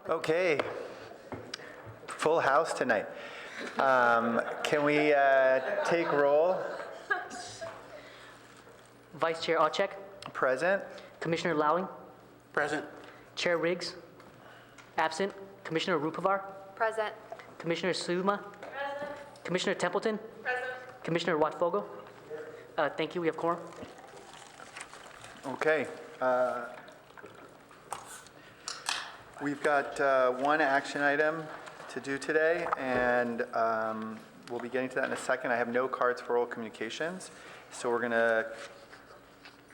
Okay, full house tonight. Can we take roll? Vice Chair Alchek, Present. Commissioner Lowing, Present. Chair Riggs, absent. Commissioner Rupavar, Present. Commissioner Suma, Commissioner Templeton, Commissioner Watt-Fogel. Thank you, we have quorum. Okay. We've got one action item to do today, and we'll be getting to that in a second. I have no cards for oral communications, so we're going to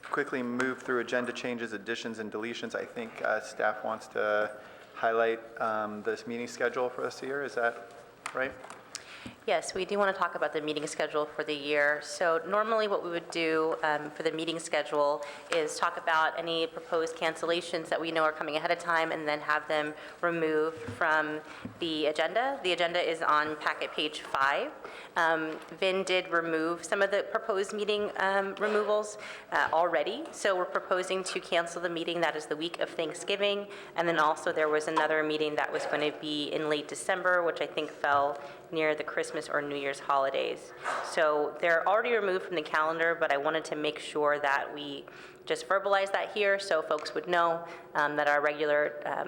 quickly move through agenda changes, additions, and deletions. I think staff wants to highlight this meeting schedule for us here. Is that right? Yes, we do want to talk about the meeting schedule for the year. So normally what we would do for the meeting schedule is talk about any proposed cancellations that we know are coming ahead of time and then have them removed from the agenda. The agenda is on packet page 5. Vin did remove some of the proposed meeting removals already. So we're proposing to cancel the meeting that is the week of Thanksgiving. And then also there was another meeting that was going to be in late December, which I think fell near the Christmas or New Year's holidays. So they're already removed from the calendar, but I wanted to make sure that we just verbalize that here so folks would know that our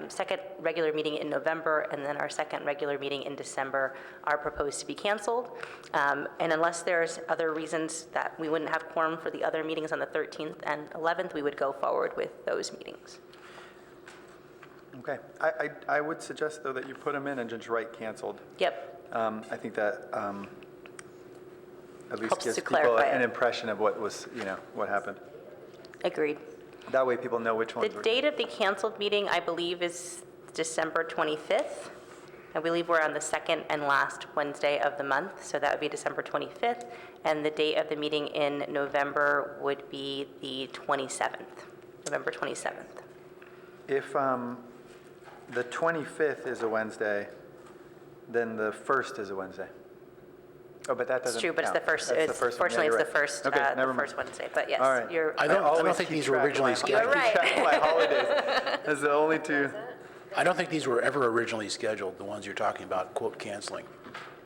second regular meeting in November and then our second regular meeting in December are proposed to be canceled. And unless there's other reasons that we wouldn't have quorum for the other meetings on the 13th and 11th, we would go forward with those meetings. Okay. I would suggest, though, that you put them in and just write canceled. Yep. I think that at least Helps gives to people clarify an it. impression of what was, what happened. Agreed. That way people know which The ones were. date of the canceled meeting, I believe, is December 25th. I believe we're on the second and last Wednesday of the month, so that would be December 25th. And the date of the meeting in November would be the 27th, November 27th. If the 25th is a Wednesday, then the 1st is a Wednesday. Oh, but that doesn't It's true, but it's the count. first, That's the it's, first one. Yeah, fortunately, you're it's the right. first, Okay, the never mind. first Wednesday, but yes, All right. you're, I don't always think keep these were track of originally my- scheduled. You're right. Keep track of my holidays. That's the only two. I don't think these were ever originally scheduled, the ones you're talking about, quote, canceling.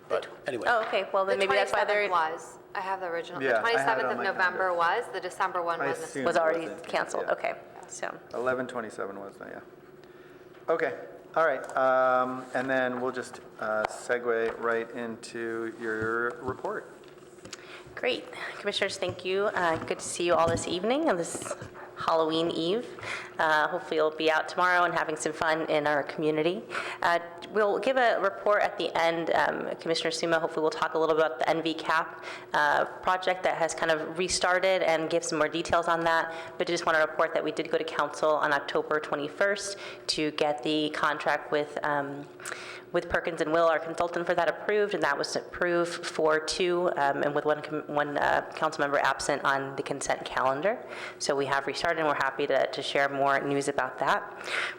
But anyway. oh, okay, well, then The maybe that's why 27th they're, was. I have the original. Yeah, The I have it 27th on of my November calendar. was. The December one I wasn't. assumed was it already wasn't. canceled, Yeah. okay, so. 11/27 was, yeah. Okay, all right. And then we'll just segue right into your report. Great. Commissioners, thank you. Good to see you all this evening on this Halloween Eve. Hopefully you'll be out tomorrow and having some fun in our community. We'll give a report at the end. Commissioner Suma, hopefully we'll talk a little about the NVCAP project that has kind of restarted and give some more details on that. But I just want to report that we did go to council on October 21st to get the contract with Perkins and Will, our consultant for that, approved, and that was approved 4-2, and with one council member absent on the consent calendar. So we have restarted, and we're happy to share more news about that.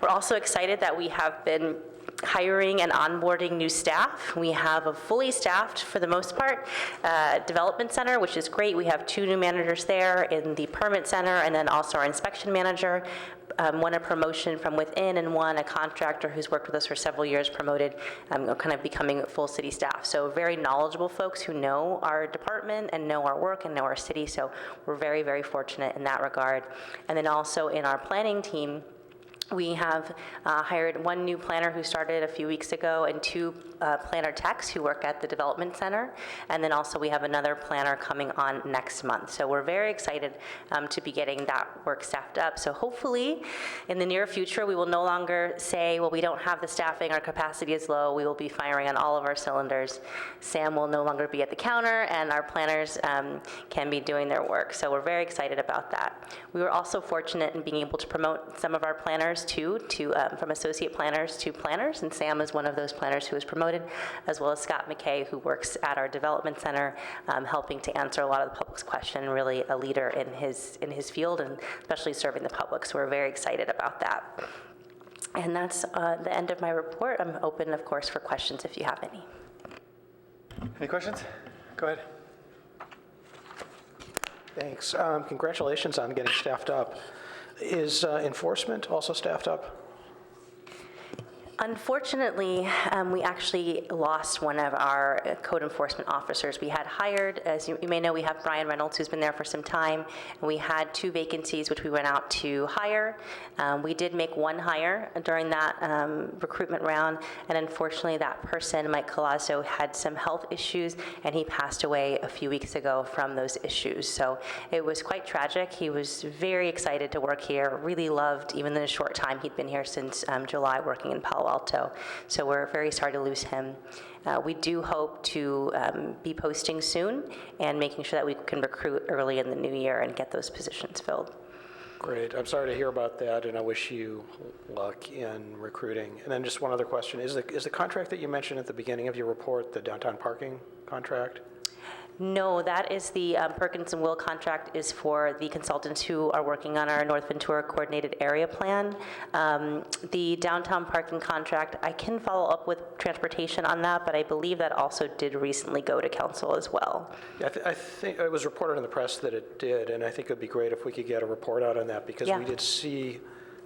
We're also excited that we have been hiring and onboarding new staff. We have a fully staffed, for the most part, development center, which is great. We have 2 new managers there in the permit center, and then also our inspection manager. One a promotion from within, and one a contractor who's worked with us for several years promoted, kind of becoming full city staff. So very knowledgeable folks who know our department and know our work and know our city. So we're very, very fortunate in that regard. And then also in our planning team, we have hired 1 new planner who started a few weeks ago and 2 planner techs who work at the development center. And then also we have another planner coming on next month. So we're very excited to be getting that work staffed up. So hopefully in the near future, we will no longer say, well, we don't have the staffing, our capacity is low. We will be firing on all of our cylinders. Sam will no longer be at the counter, and our planners can be doing their work. So we're very excited about that. We were also fortunate in being able to promote some of our planners from associate planners to planners, and Sam is one of those planners who was promoted, as well as Scott McKay, who works at our development center, helping to answer a lot of the public's question, really a leader in his field, and especially serving the public. So we're very excited about that. And that's the end of my report. I'm open, of course, for questions if you have any. Any questions? Go ahead. Thanks. Congratulations on getting staffed up. Is enforcement also staffed up? Unfortunately, we actually lost one of our code enforcement officers. We had hired, as you may know, we have Brian Reynolds, who's been there for some time, and we had 2 vacancies, which we went out to hire. We did make 1 hire during that recruitment round, and unfortunately, that person, Mike Colasso, had some health issues, and he passed away a few weeks ago from those issues. So it was quite tragic. He was very excited to work here, really loved, even in the short time he'd been here since July, working in Palo Alto. So we're very sorry to lose him. We do hope to be posting soon and making sure that we can recruit early in the new year and get those positions filled. Great. I'm sorry to hear about that, and I wish you luck in recruiting. And then just one other question. Is the contract that you mentioned at the beginning of your report the downtown parking contract? No, that is the Perkins and Will contract is for the consultants who are working on our North Ventura Coordinated Area Plan. The downtown parking contract, I can follow up with transportation on that, but I believe that also did recently go to council as well. Yeah, I think it was reported in the press that it did, and I think it would be great if we could get a report out on that, because Yeah. we did see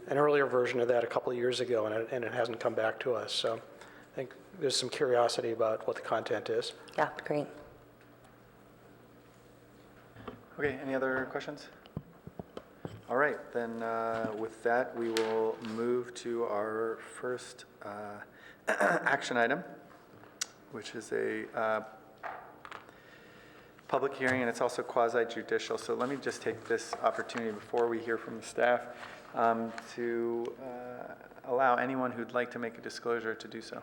an earlier version of that a couple of years ago, and it hasn't come back to us. So I think there's some curiosity about what the content is. Yeah, great. Okay, any other questions? All right, then with that, we will move to our first action item, which is a public hearing, and it's also quasi-judicial. So let me just take this opportunity before we hear from the staff to allow anyone who'd like to make a disclosure to do so.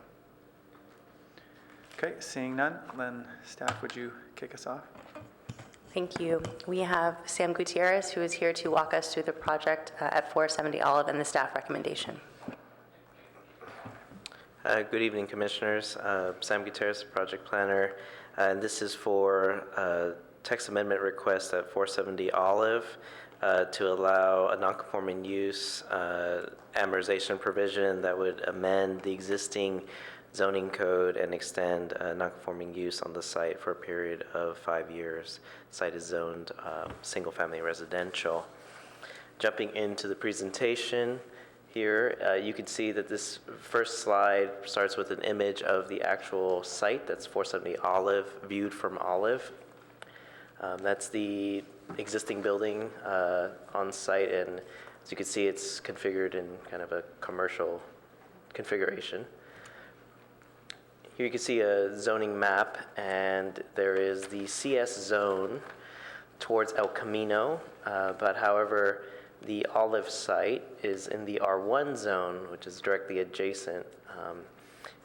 Okay, seeing none, then staff, would you kick us off? Thank you. We have Sam Gutierrez, who is here to walk us through the project at 470 Olive and the staff recommendation. Good evening, Commissioners. Sam Gutierrez, Project Planner, and this is for a text amendment request at 470 Olive to allow a nonconforming use amortization provision that would amend the existing zoning code and extend nonconforming use on the site for a period of 5 years. The site is zoned single-family residential. Jumping into the presentation here, you can see that this first slide starts with an image of the actual site. That's 470 Olive, viewed from Olive. That's the existing building on site, and as you can see, it's configured in kind of a commercial configuration. Here you can see a zoning map, and there is the CS zone towards El Camino, but however, the Olive site is in the R1 zone, which is directly adjacent. And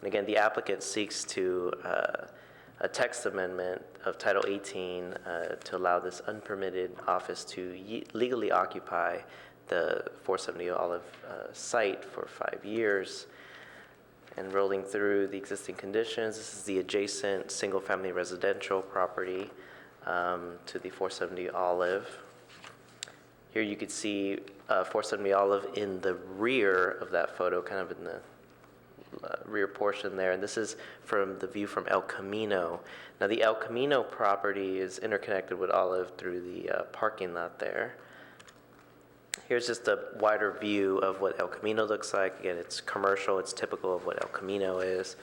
again, the applicant seeks to a text amendment of Title 18 to allow this unpermitted office to legally occupy the 470 Olive site for 5 years. And rolling through the existing conditions, this is the adjacent single-family residential property to the 470 Olive. Here you could see 470 Olive in the rear of that photo, kind of in the rear portion there. And this is from the view from El Camino. Now the El Camino property is interconnected with Olive through the parking lot there. Here's just a wider view of what El Camino looks like. Again, it's commercial. It's typical of what El Camino is.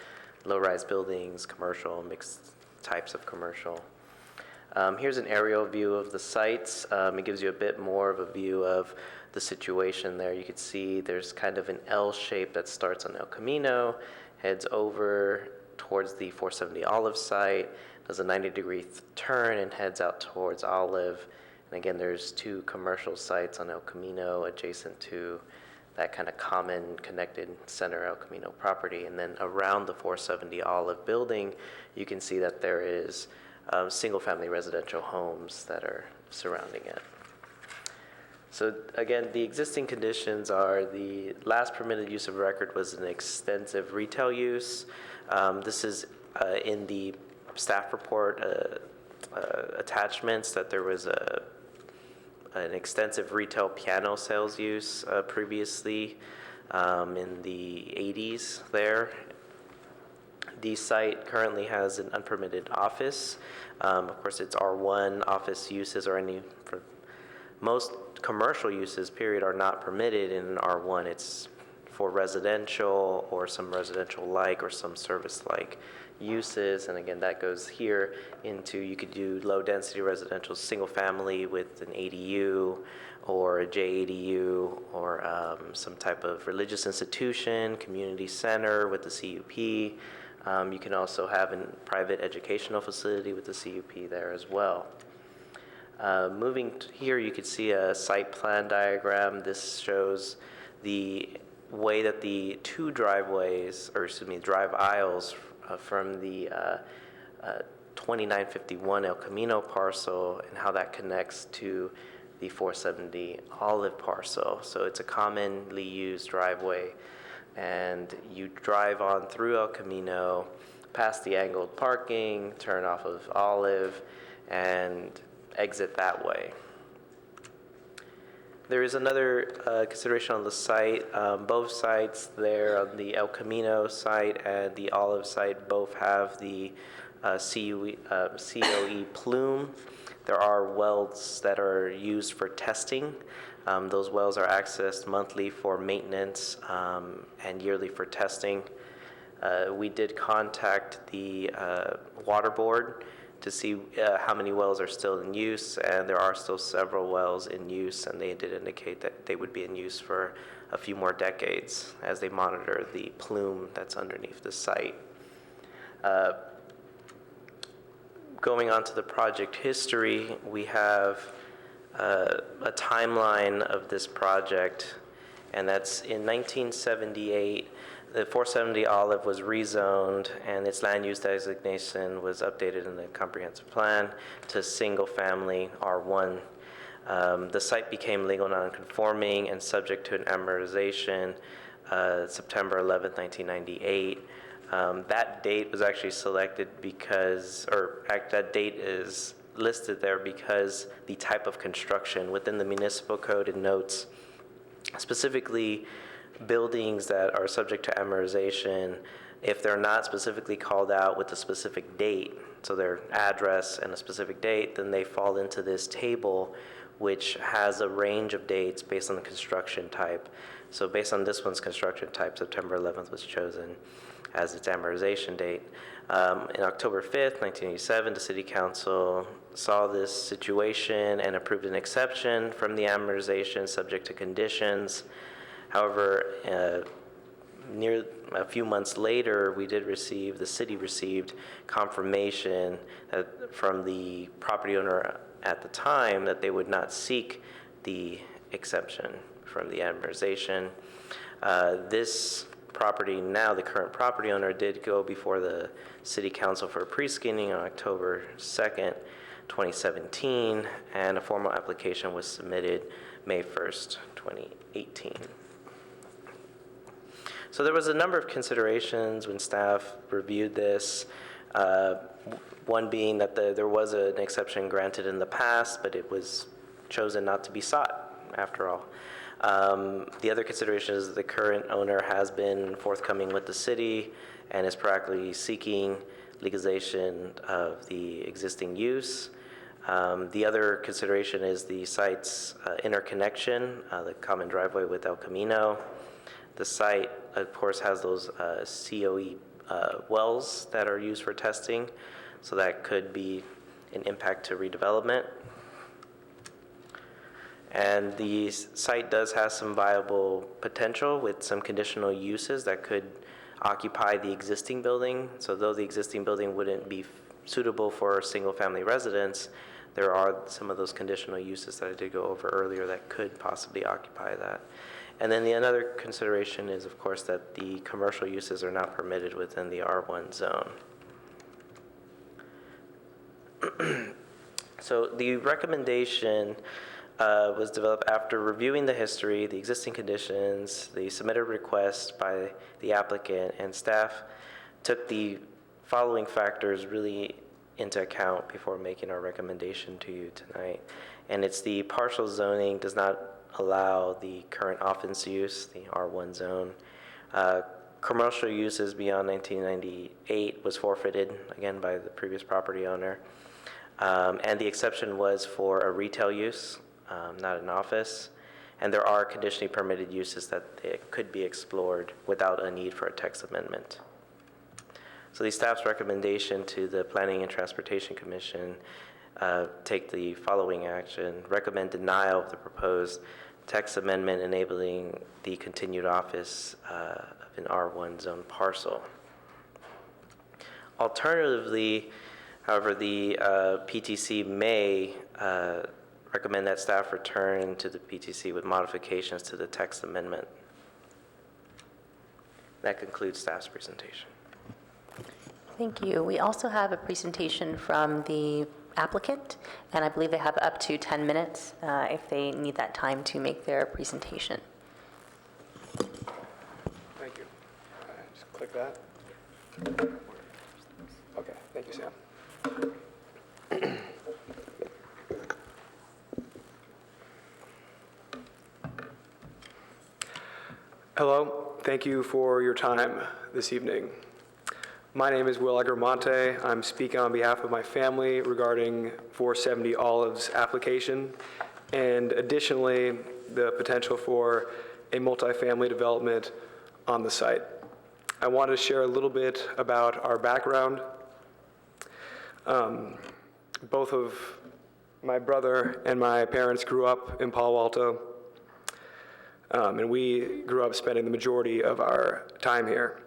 Low-rise buildings, commercial, mixed types of commercial. Here's an aerial view of the sites. It gives you a bit more of a view of the situation there. You can see there's kind of an L shape that starts on El Camino, heads over towards the 470 Olive site, does a 90-degree turn, and heads out towards Olive. And again, there's 2 commercial sites on El Camino adjacent to that kind of common connected center El Camino property. And then around the 470 Olive building, you can see that there is single-family residential homes that are surrounding it. So again, the existing conditions are the last permitted use of record was an extensive retail use. This is in the staff report attachments that there was an extensive retail piano sales use previously in the 80s there. The site currently has an unpermitted office. Of course, it's R1 office uses or most commercial uses, period, are not permitted in an R1. It's for residential or some residential-like or some service-like uses. And again, that goes here into, you could do low-density residential, single-family with an ADU or a JADU or some type of religious institution, community center with the CUP. You can also have a private educational facility with the CUP there as well. Moving here, you could see a site plan diagram. This shows the way that the two driveways, or excuse me, drive aisles from the 2951 El Camino parcel and how that connects to the 470 Olive parcel. So it's a commonly used driveway, and you drive on through El Camino, past the angled parking, turn off of Olive, and exit that way. There is another consideration on the site. Both sites there, on the El Camino site and the Olive site, both have the COE plume. There are wells that are used for testing. Those wells are accessed monthly for maintenance and yearly for testing. We did contact the water board to see how many wells are still in use, and there are still several wells in use, and they did indicate that they would be in use for a few more decades as they monitor the plume that's underneath the site. Going on to the project history, we have a timeline of this project, and that's in 1978. The 470 Olive was rezoned, and its land use designation was updated in the comprehensive plan to single-family R1. The site became legal non-conforming and subject to an amortization September 11th, 1998. That date was actually selected because, that date is listed there because the type of construction within the municipal code and notes, specifically buildings that are subject to amortization, if they're not specifically called out with a specific date, so their address and a specific date, then they fall into this table, which has a range of dates based on the construction type. So based on this one's construction type, September 11th was chosen as its amortization date. In October 5th, 1987, the City Council saw this situation and approved an exception from the amortization subject to conditions. However, near a few months later, the city received confirmation from the property owner at the time that they would not seek the exception from the amortization. This property, now the current property owner, did go before the City Council for a pre-screening on October 2nd, 2017, and a formal application was submitted May 1st, 2018. So there was a number of considerations when staff reviewed this. One being that there was an exception granted in the past, but it was chosen not to be sought after all. The other consideration is the current owner has been forthcoming with the city and is proactively seeking legalization of the existing use. The other consideration is the site's interconnection, the common driveway with El Camino. The site, of course, has those COE wells that are used for testing, so that could be an impact to redevelopment. And the site does have some viable potential with some conditional uses that could occupy the existing building. So though the existing building wouldn't be suitable for single-family residence, there are some of those conditional uses that I did go over earlier that could possibly occupy that. And then another consideration is, of course, that the commercial uses are not permitted within the R1 zone. So the recommendation was developed after reviewing the history, the existing conditions, the submitted request by the applicant, and staff took the following factors really into account before making our recommendation to you tonight. And it's the partial zoning does not allow the current office use, the R1 zone. Commercial uses beyond 1998 was forfeited, again, by the previous property owner. And the exception was for a retail use, not an office. and there are conditionally permitted uses that could be explored without a need for a text amendment. So the staff's recommendation to the Planning and Transportation Commission take the following action: recommend denial of the proposed text amendment enabling the continued office of an R1 zone parcel. Alternatively, however, the PTC may recommend that staff return to the PTC with modifications to the text amendment. That concludes staff's presentation. Thank you. We also have a presentation from the applicant, and I believe they have up to 10 minutes if they need that time to make their presentation. Thank you. Just click that. Okay, thank you, Sam. Hello, thank you for your time this evening. My name is Will Agramonte. I'm speaking on behalf of my family regarding 470 Olive's application, and additionally, the potential for a multifamily development on the site. I want to share a little bit about our background. Both of my brother and my parents grew up in Palo Alto, and we grew up spending the majority of our time here.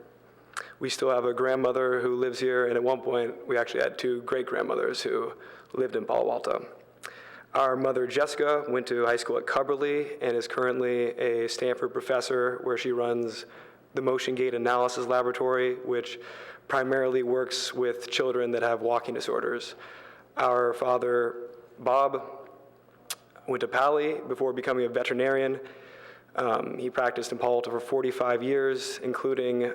We still have a grandmother who lives here, and at one point, we actually had 2 great-grandmothers who lived in Palo Alto. Our mother, Jessica, went to high school at Cubberley and is currently a Stanford professor where she runs the Motion Gait Analysis Laboratory, which primarily works with children that have walking disorders. Our father, Bob, went to Palo before becoming a veterinarian. He practiced in Palo Alto for 45 years, including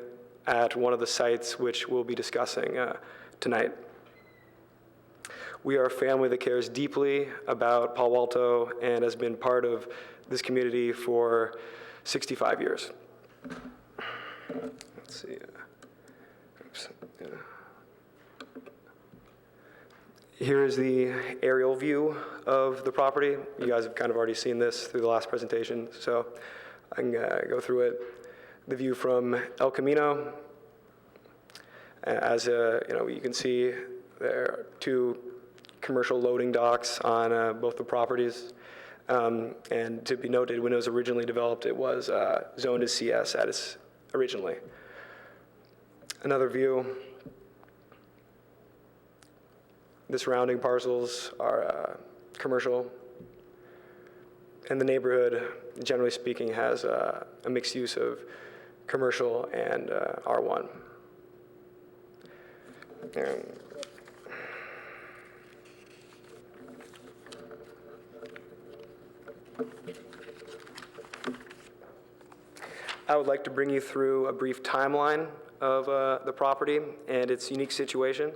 at one of the sites which we'll be discussing tonight. We are a family that cares deeply about Palo Alto and has been part of this community for 65 years. Let's see. Oops. Yeah. Here is the aerial view of the property. You guys have kind of already seen this through the last presentation, so I can go through it. The view from El Camino. As you can see, there are 2 commercial loading docks on both the properties. And to be noted, when it was originally developed, it was zoned as CS originally. Another view. The surrounding parcels are commercial. And the neighborhood, generally speaking, has a mixed use of commercial and R1. And I would like to bring you through a brief timeline of the property and its unique situation.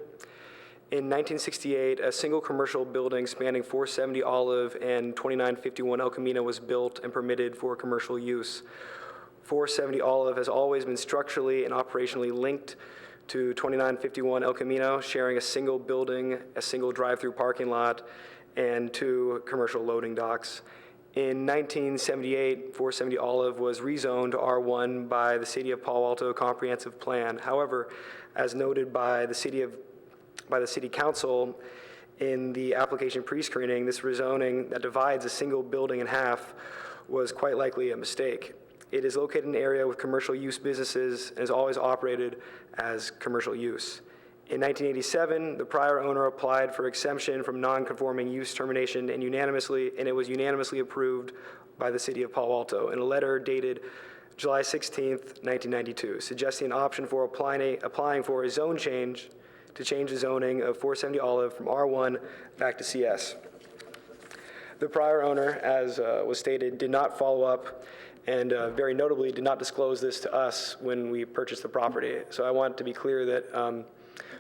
In 1968, a single commercial building spanning 470 Olive and 2951 El Camino was built and permitted for commercial use. 470 Olive has always been structurally and operationally linked to 2951 El Camino, sharing a single building, a single drive-through parking lot, and 2 commercial loading docks. In 1978, 470 Olive was rezoned to R1 by the City of Palo Alto Comprehensive Plan. However, as noted by the City Council in the application pre-screening, this rezoning that divides a single building in half was quite likely a mistake. It is located in an area with commercial use businesses and has always operated as commercial use. In 1987, the prior owner applied for exemption from non-conforming use termination and it was unanimously approved by the City of Palo Alto in a letter dated July 16th, 1992, suggesting an option for applying for a zone change to change the zoning of 470 Olive from R1 back to CS. The prior owner, as was stated, did not follow up and very notably did not disclose this to us when we purchased the property. So I want to be clear that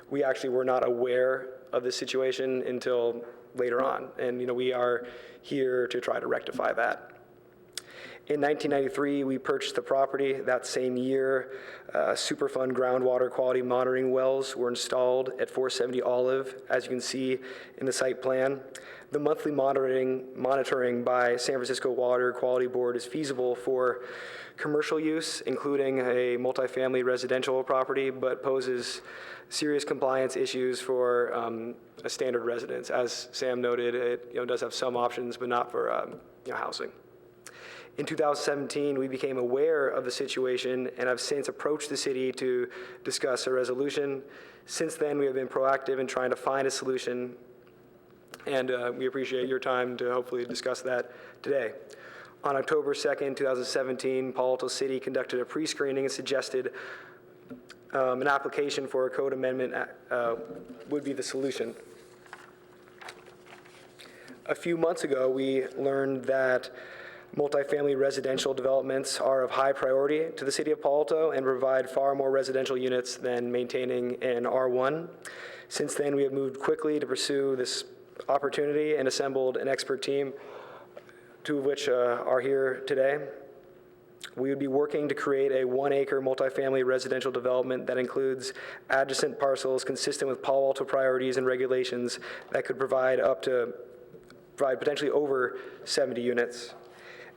we actually were not aware of this situation until later on. And we are here to try to rectify that. In 1993, we purchased the property. That same year, Superfund groundwater quality monitoring wells were installed at 470 Olive, as you can see in the site plan. the monthly monitoring by San Francisco Water Quality Board is feasible for commercial use, including a multifamily residential property, but poses serious compliance issues for a standard residence. As Sam noted, it does have some options, but not for housing. In 2017, we became aware of the situation and have since approached the city to discuss a resolution. Since then, we have been proactive in trying to find a solution, and we appreciate your time to hopefully discuss that today. On October 2nd, 2017, Palo Alto City conducted a pre-screening and suggested an application for a code amendment would be the solution. A few months ago, we learned that multifamily residential developments are of high priority to the city of Palo Alto and provide far more residential units than maintaining an R1. Since then, we have moved quickly to pursue this opportunity and assembled an expert team, two of which are here today. We would be working to create a 1-acre multifamily residential development that includes adjacent parcels consistent with Palo Alto priorities and regulations that could provide potentially over 70 units.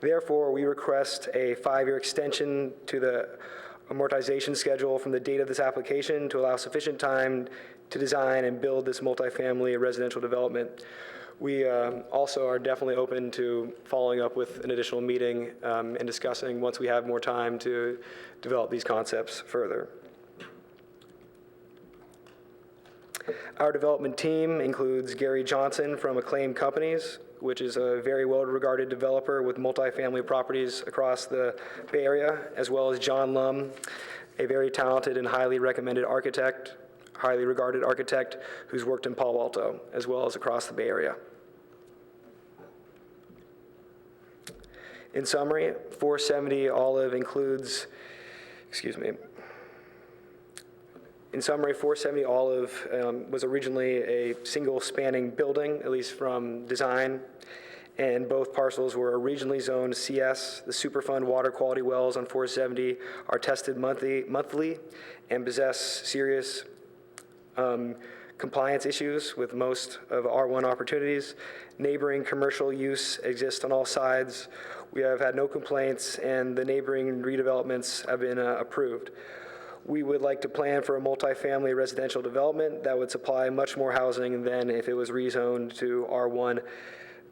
Therefore, we request a 5-year extension to the amortization schedule from the date of this application to allow sufficient time to design and build this multifamily residential development. We also are definitely open to following up with an additional meeting and discussing once we have more time to develop these concepts further. Our development team includes Gary Johnson from Acclaim Companies, which is a very well-regarded developer with multifamily properties across the Bay Area, as well as John Lum, a very talented and highly regarded architect who's worked in Palo Alto, as well as across the Bay Area. In summary, 470 Olive was originally a single spanning building, at least from design, and both parcels were originally zoned CS. The Superfund water quality wells on 470 are tested monthly and possess serious compliance issues with most of R1 opportunities. Neighboring commercial use exists on all sides. We have had no complaints, and the neighboring redevelopments have been approved. We would like to plan for a multifamily residential development that would supply much more housing than if it was rezoned to R1.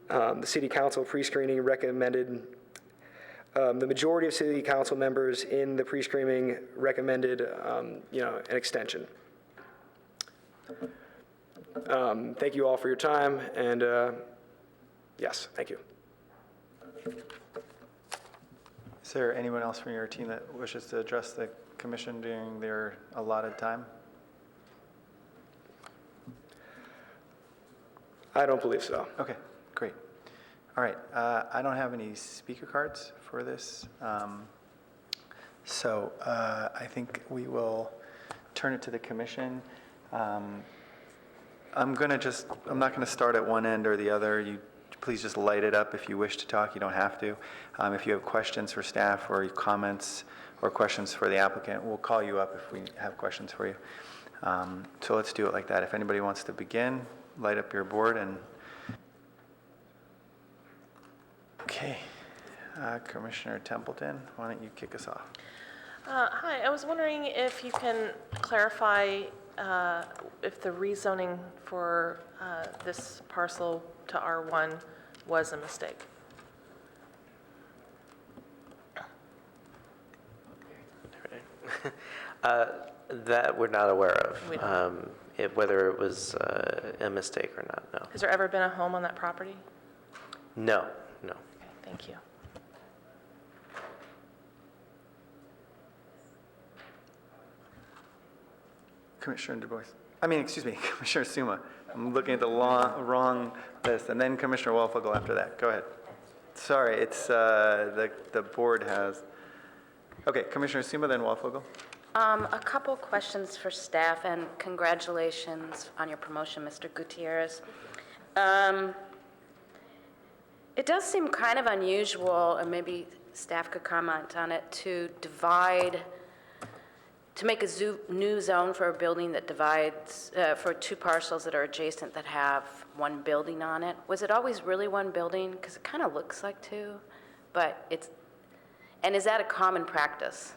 The City Council pre-screening recommended, the majority of City Council members in the pre-screening recommended, an extension. Thank you all for your time, and yes, thank you. Is there anyone else from your team that wishes to address the commission during their allotted time? I don't believe so. Okay, great. All right, I don't have any speaker cards for this. So I think we will turn it to the commission. I'm not going to start at one end or the other. Please just light it up if you wish to talk. You don't have to. If you have questions for staff or comments or questions for the applicant, we'll call you up if we have questions for you. So let's do it like that. If anybody wants to begin, light up your board and. Okay, Commissioner Templeton, why don't you kick us off? Hi, I was wondering if you can clarify if the rezoning for this parcel to R1 was a mistake. That we're not aware of, whether it was a mistake or not, no. Has there ever been a home on that property? No. Okay, thank you. Commissioner Du Bois. Commissioner Suma. I'm looking at the wrong list. And then Commissioner Walfogel after that. Go ahead. Sorry, it's the board has. Okay, Commissioner Suma, then Walfogel. A couple questions for staff, and congratulations on your promotion, Mr. Gutierrez. It does seem kind of unusual, and maybe staff could comment on it, to divide to make a new zone for a building that divides, for two parcels that are adjacent that have one building on it, was it always really one building? Because it kind of looks like two, but it's, and is that a common practice?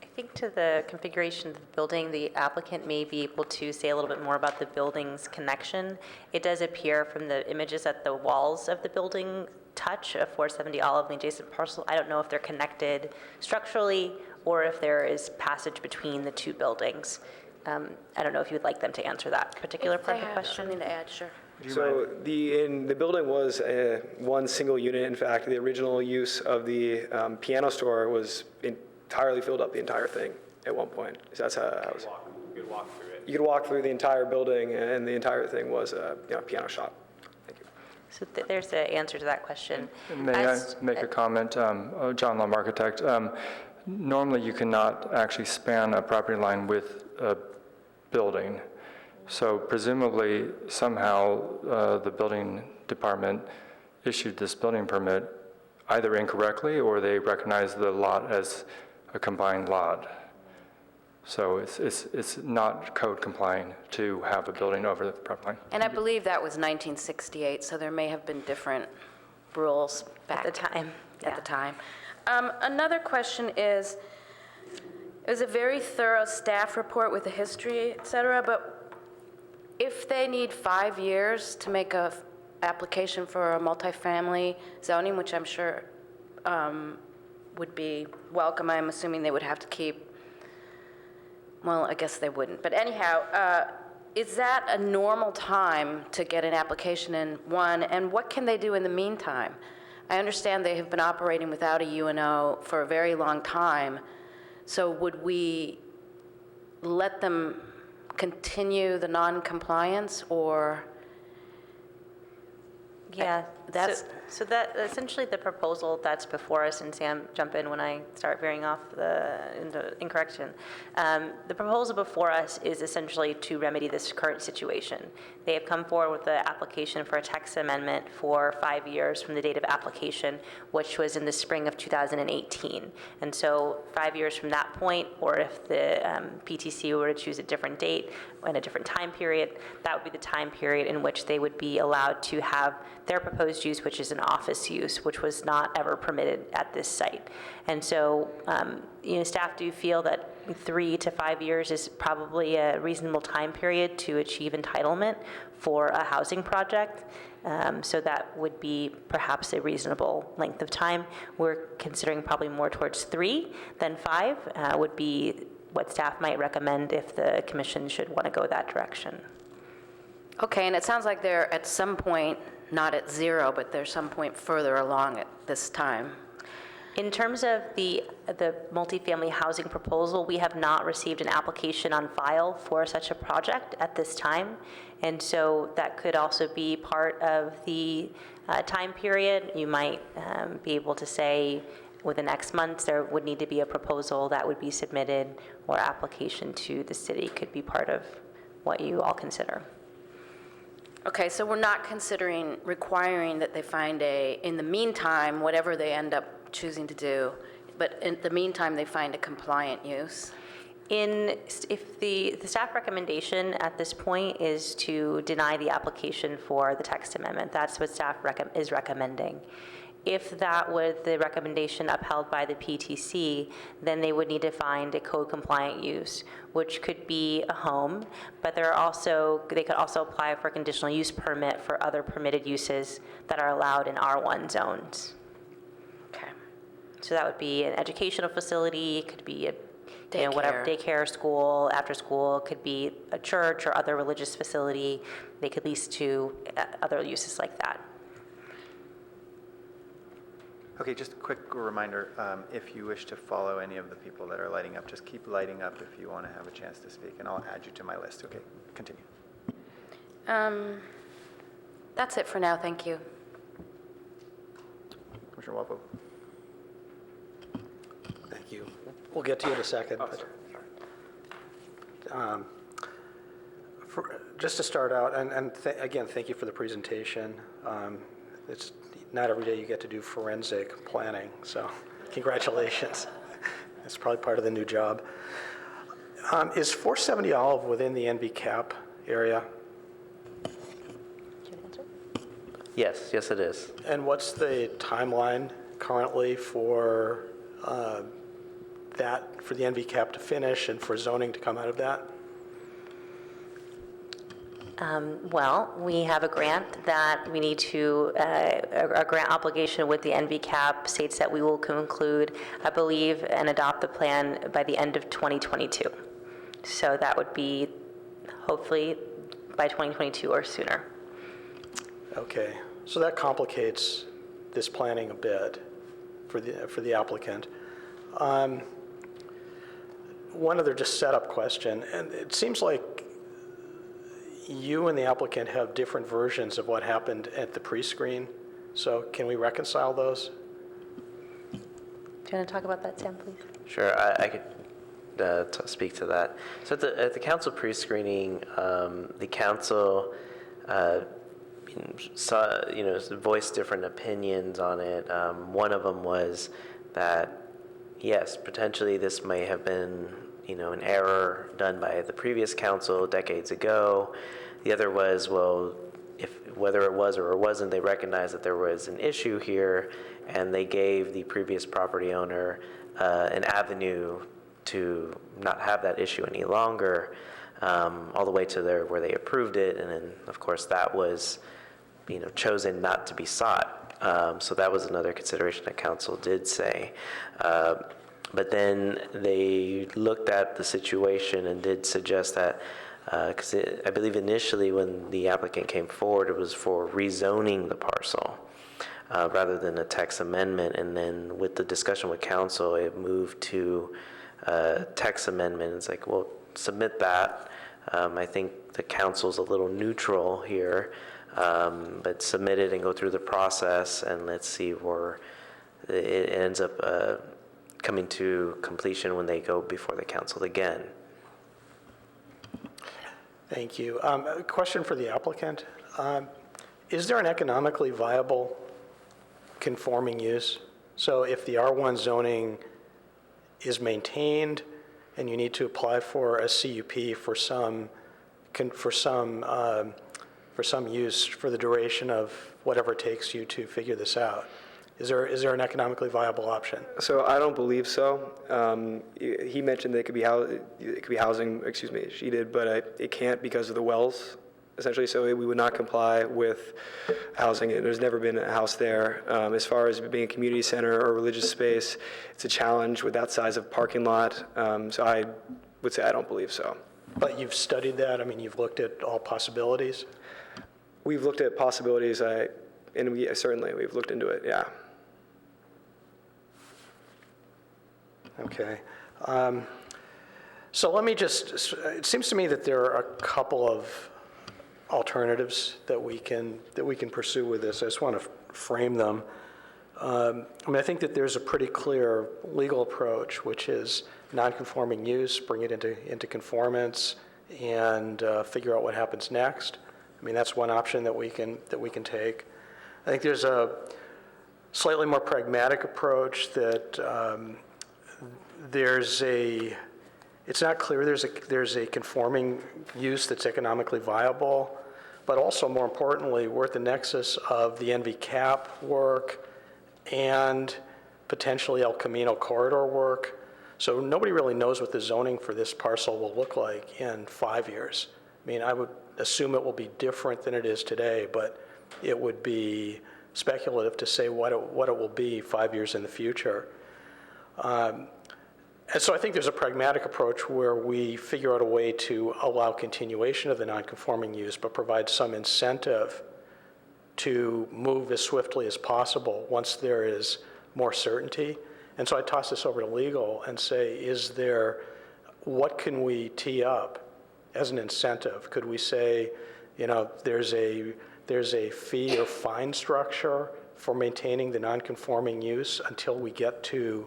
I think to the configuration of the building, the applicant may be able to say a little bit more about the building's connection. It does appear from the images that the walls of the building touch a 470 Olive, the adjacent parcel. I don't know if they're connected structurally or if there is passage between the two buildings. I don't know if you would like them to answer that particular part of the If they have question. something to add, sure. So the building was one single unit. In fact, the original use of the piano store was entirely filled up the entire thing at one point. So that's how it was. You could walk through it. You could walk through the entire building, and the entire thing was a piano shop. Thank you. So there's the answer to that question. May I make a comment? John Lum, architect. Normally, you cannot actually span a property line with a building. So presumably, somehow, the building department issued this building permit either incorrectly or they recognize the lot as a combined lot. So it's not code complying to have a building over the property line. And I believe that was 1968, so there may have been different rules back At the time, At the time. Another question is, it was a very thorough staff report with a history, et cetera, but if they need 5 years to make a application for a multifamily zoning, which I'm sure would be welcome, I'm assuming they would have to keep, well, I guess they wouldn't, but anyhow, is that a normal time to get an application in, one, and what can they do in the meantime? I understand they have been operating without a UNO for a very long time, so would we let them continue the non-compliance, or? Yeah, That's- so that, essentially the proposal that's before us, and Sam, jump in when I start veering off into incorrection. The proposal before us is essentially to remedy this current situation. They have come forward with the application for a text amendment for 5 years from the date of application, which was in the spring of 2018. And so 5 years from that point, or if the PTC were to choose a different date and a different time period, that would be the time period in which they would be allowed to have their proposed use, which is an office use, which was not ever permitted at this site. And so, staff do feel that 3 to 5 years is probably a reasonable time period to achieve entitlement for a housing project. So that would be perhaps a reasonable length of time. We're considering probably more towards 3 than 5 would be what staff might recommend if the commission should want to go that direction. Okay, and it sounds like they're at some point, not at 0, but they're some point further along at this time. In terms of the multifamily housing proposal, we have not received an application on file for such a project at this time. And so that could also be part of the time period. You might be able to say within X months there would need to be a proposal that would be submitted, or application to the city could be part of what you all consider. Okay, so we're not considering requiring that they find in the meantime, whatever they end up choosing to do, but in the meantime, they find a compliant use? If the staff recommendation at this point is to deny the application for the text amendment, that's what staff is recommending. If that was the recommendation upheld by the PTC, then they would need to find a code-compliant use, which could be a home, but they could also apply for a conditional use permit for other permitted uses that are allowed in R1 zones. Okay. So that would be an educational facility, it could be a Daycare. whatever, daycare, school, after school, could be a church or other religious facility. They could lease to other uses like that. Okay, just a quick reminder, if you wish to follow any of the people that are lighting up, just keep lighting up if you want to have a chance to speak, and I'll add you to my list. Okay, continue. That's it for now, thank you. Commissioner Walpo. Thank you. We'll get to you in a second. Just to start out, and again, thank you for the presentation. It's not every day you get to do forensic planning, so congratulations. It's probably part of the new job. Is 470 Olive within the NV cap area? Yes, yes, it is. And what's the timeline currently for that, for the NV cap to finish and for zoning to come out of that? Well, we have a grant that we need to, a grant obligation with the NVCAP states that we will conclude, I believe, and adopt the plan by the end of 2022. So that would be hopefully by 2022 or sooner. Okay, so that complicates this planning a bit for the applicant. One other just setup question, and it seems like you and the applicant have different versions of what happened at the pre-screen. So can we reconcile those? Do you want to talk about that, Sam, please? Sure, I could speak to that. So at the council pre-screening, the council voiced different opinions on it. One of them was that, yes, potentially this may have been an error done by the previous council decades ago. The other was, well, whether it was or it wasn't, they recognized that there was an issue here, and they gave the previous property owner an avenue to not have that issue any longer, all the way to where they approved it, and then, of course, that was chosen not to be sought. So that was another consideration that council did say. But then they looked at the situation and did suggest that, because I believe initially when the applicant came forward, it was for rezoning the parcel rather than a text amendment. And then with the discussion with council, it moved to text amendment. It's like, well, submit that. I think the council's a little neutral here, but submit it and go through the process, and let's see where it ends up coming to completion when they go before the council again. Thank you. A question for the applicant. Is there an economically viable conforming use? So if the R1 zoning is maintained and you need to apply for a CUP for some use for the duration of whatever it takes you to figure this out, is there an economically viable option? So I don't believe so. He mentioned that it could be housing, she did, but it can't because of the wells, essentially. So we would not comply with housing. There's never been a house there. As far as being a community center or religious space, it's a challenge with that size of parking lot. So I would say I don't believe so. But you've studied that? I mean, you've looked at all possibilities? We've looked at possibilities, and we've looked into it, yeah. Okay. So let me it seems to me that there are a couple of alternatives that we can pursue with this. I just want to frame them. I think that there's a pretty clear legal approach, which is non-conforming use, bring it into conformance, and figure out what happens next. I mean, that's one option that we can take. I think there's a slightly more pragmatic approach that it's not clear there's a conforming use that's economically viable, but also more importantly, we're at the nexus of the NV cap work and potentially El Camino corridor work. So nobody really knows what the zoning for this parcel will look like in 5 years. I mean, I would assume it will be different than it is today, but it would be speculative to say what it will be 5 years in the future. And so I think there's a pragmatic approach where we figure out a way to allow continuation of the non-conforming use, but provide some incentive to move as swiftly as possible once there is more certainty. And so I toss this over to legal and say, what can we tee up as an incentive? Could we say, there's a fee or fine structure for maintaining the non-conforming use until we get to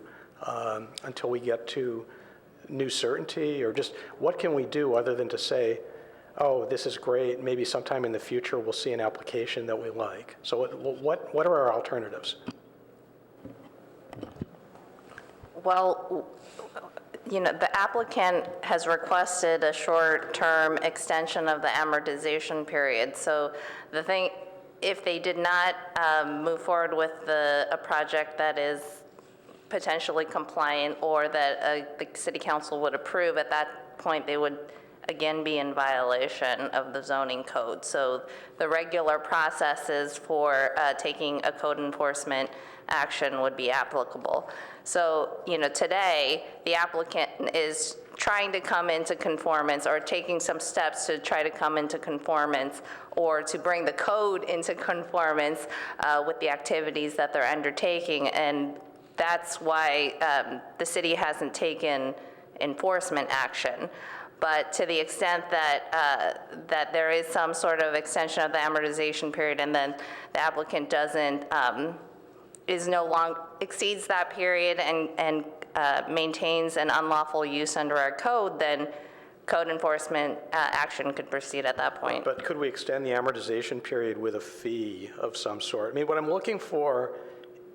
new certainty, or just what can we do other than to say, oh, this is great, maybe sometime in the future we'll see an application that we like. So what are our alternatives? Well, the applicant has requested a short-term extension of the amortization period. So the thing, if they did not move forward with a project that is potentially compliant or that the city council would approve, at that point, they would again be in violation of the zoning code. So the regular processes for taking a code enforcement action would be applicable. So, today, the applicant is trying to come into conformance or taking some steps to try to come into conformance or to bring the code into conformance with the activities that they're undertaking. And that's why the city hasn't taken enforcement action. But to the extent that that there is some sort of extension of the amortization period, and then the applicant doesn't exceeds that period and maintains an unlawful use under our code, then code enforcement action could proceed at that point. But could we extend the amortization period with a fee of some sort? I mean, what I'm looking for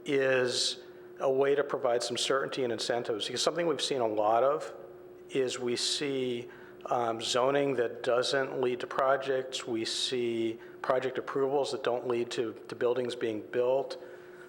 is a way to provide some certainty and incentives, because something we've seen a lot of is we see zoning that doesn't lead to projects. We see project approvals that don't lead to buildings being built.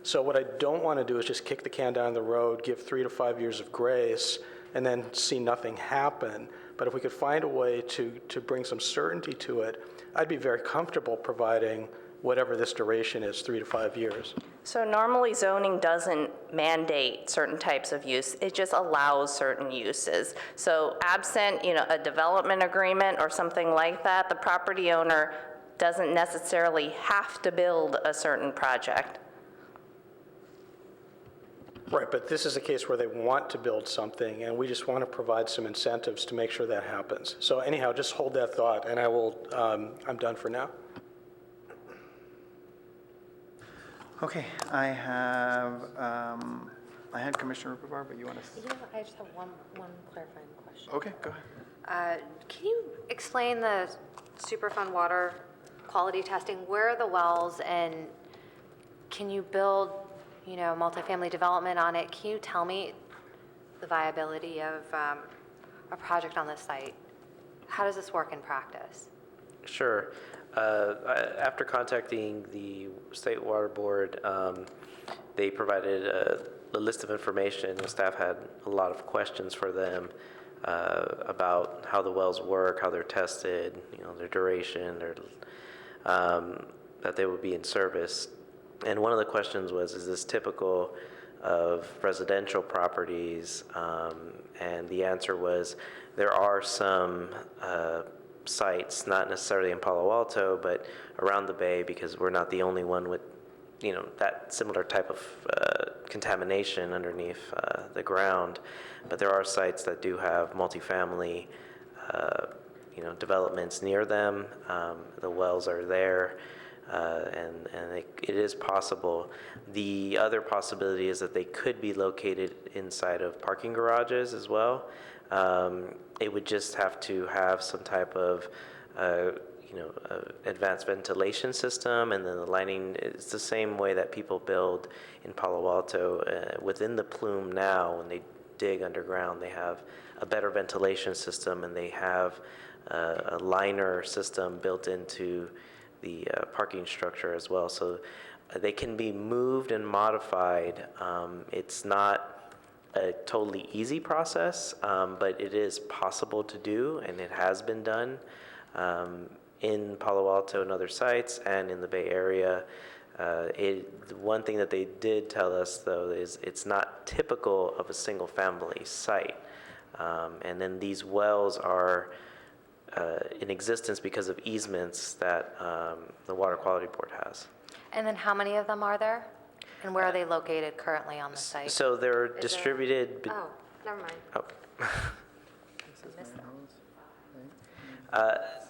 So what I don't want to do is just kick the can down the road, give 3 to 5 years of grace, and then see nothing happen. But if we could find a way to bring some certainty to it, I'd be very comfortable providing whatever this duration is, 3 to 5 years. So normally zoning doesn't mandate certain types of use, it just allows certain uses. So absent, a development agreement or something like that, the property owner doesn't necessarily have to build a certain project. Right, but this is a case where they want to build something, and we just want to provide some incentives to make sure that happens. So anyhow, just hold that thought, and I'm done for now. Okay, I had Commissioner Rupabar, but you want to? I just have one clarifying question. Okay, go ahead. Can you explain the Superfund water quality testing? Where are the wells, and can you build, multifamily development on it? Can you tell me the viability of a project on this site? How does this work in practice? Sure. After contacting the State Water Board, they provided a list of information. The staff had a lot of questions for them about how the wells work, how they're tested, their duration, that they would be in service. And one of the questions was, is this typical of residential properties? And the answer was, there are some sites, not necessarily in Palo Alto, but around the Bay, because we're not the only one with, that similar type of contamination underneath the ground. But there are sites that do have multifamily, developments near them. The wells are there, and it is possible. The other possibility is that they could be located inside of parking garages as well. It would just have to have some type of, advanced ventilation system, and then the lining is the same way that people build in Palo Alto. Within the plume now, when they dig underground, they have a better ventilation system, and they have a liner system built into the parking structure as well. So they can be moved and modified. It's not a totally easy process, but it is possible to do, and it has been done in Palo Alto and other sites and in the Bay Area. One thing that they did tell us, though, is it's not typical of a single-family site. And then these wells are in existence because of easements that the Water Quality Board has. And then how many of them are there? And where are they located currently on the site? So they're distributed. Oh, never mind. Oh.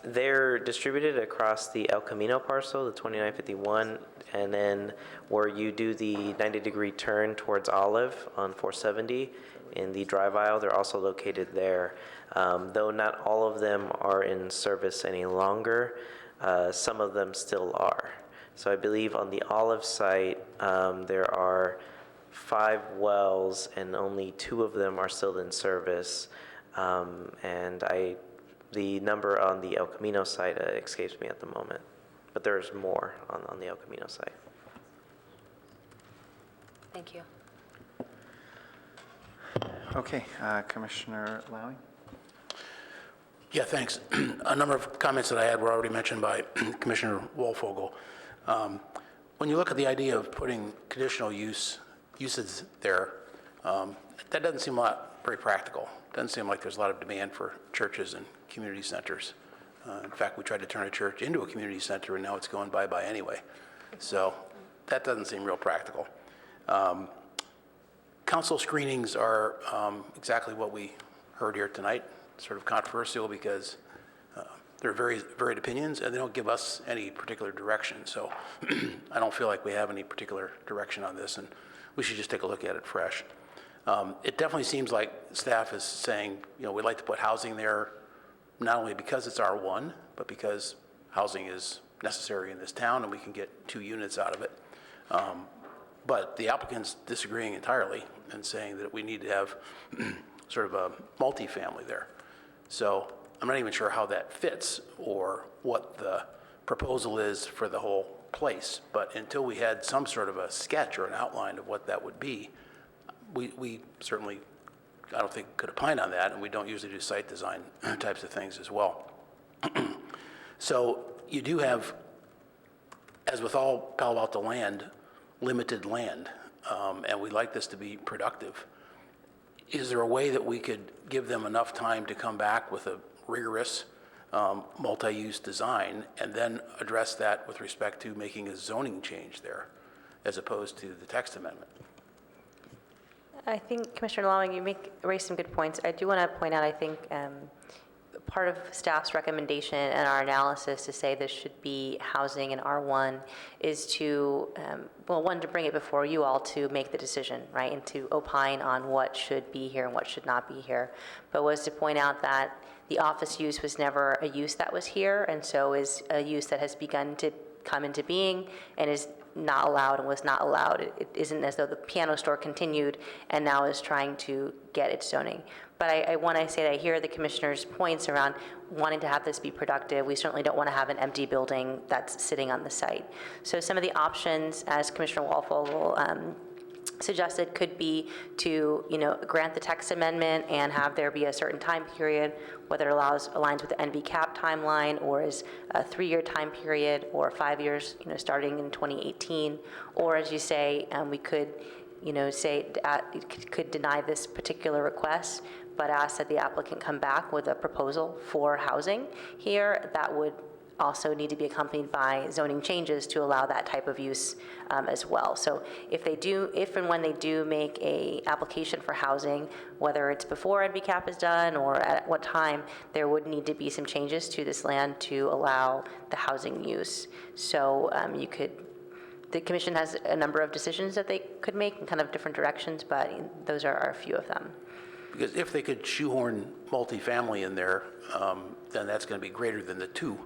They're distributed across the El Camino parcel, the 2951, and then where you do the 90-degree turn towards Olive on 470 in the drive aisle, they're also located there. Though not all of them are in service any longer, some of them still are. So I believe on the Olive site, there are 5 wells, and only 2 of them are still in service. And the number on the El Camino site escapes me at the moment, but there's more on the El Camino site. Thank you. Okay, Commissioner Lowing? Yeah, thanks. A number of comments that I had were already mentioned by Commissioner Wolfogel. When you look at the idea of putting conditional uses there, that doesn't seem very practical. Doesn't seem like there's a lot of demand for churches and community centers. In fact, we tried to turn a church into a community center, and now it's going bye-bye anyway. So that doesn't seem real practical. Council screenings are exactly what we heard here tonight. Sort of controversial because there are very varied opinions, and they don't give us any particular direction. So I don't feel like we have any particular direction on this, and we should just take a look at it fresh. It definitely seems like staff is saying, we'd like to put housing there, not only because it's R1, but because housing is necessary in this town and we can get 2 units out of it. But the applicant's disagreeing entirely and saying that we need to have sort of a multifamily there. So I'm not even sure how that fits or what the proposal is for the whole place. But until we had some sort of a sketch or an outline of what that would be, we certainly, I don't think, could opine on that, and we don't usually do site design types of things as well. So you do have, as with all Palo Alto land, limited land, and we'd like this to be productive. Is there a way that we could give them enough time to come back with a rigorous multi-use design and then address that with respect to making a zoning change there as opposed to the text amendment? I think, Commissioner Lawing, you raised some good points. I do want to point out, I think, part of staff's recommendation and our analysis to say this should be housing in R1 is to, one, to bring it before you all to make the decision, right, and to opine on what should be here and what should not be here, but was to point out that the office use was never a use that was here, and so is a use that has begun to come into being and is not allowed and was not allowed. It isn't as though the piano store continued and now is trying to get its zoning. But when I say that I hear the commissioner's points around wanting to have this be productive, we certainly don't want to have an empty building that's sitting on the site. So some of the options, as Commissioner Walfogel suggested, could be to grant the text amendment and have there be a certain time period, whether it aligns with the NVCAP timeline or is a 3-year time period or 5 years, starting in 2018, or as you say, we could, could deny this particular request, but ask that the applicant come back with a proposal for housing here that would also need to be accompanied by zoning changes to allow that type of use as well. So if and when they do make a application for housing, whether it's before NVCAP is done or at what time, there would need to be some changes to this land to allow the housing use. So the commission has a number of decisions that they could make in kind of different directions, but those are a few of them. Because if they could shoehorn multifamily in there, then that's going to be greater than the 2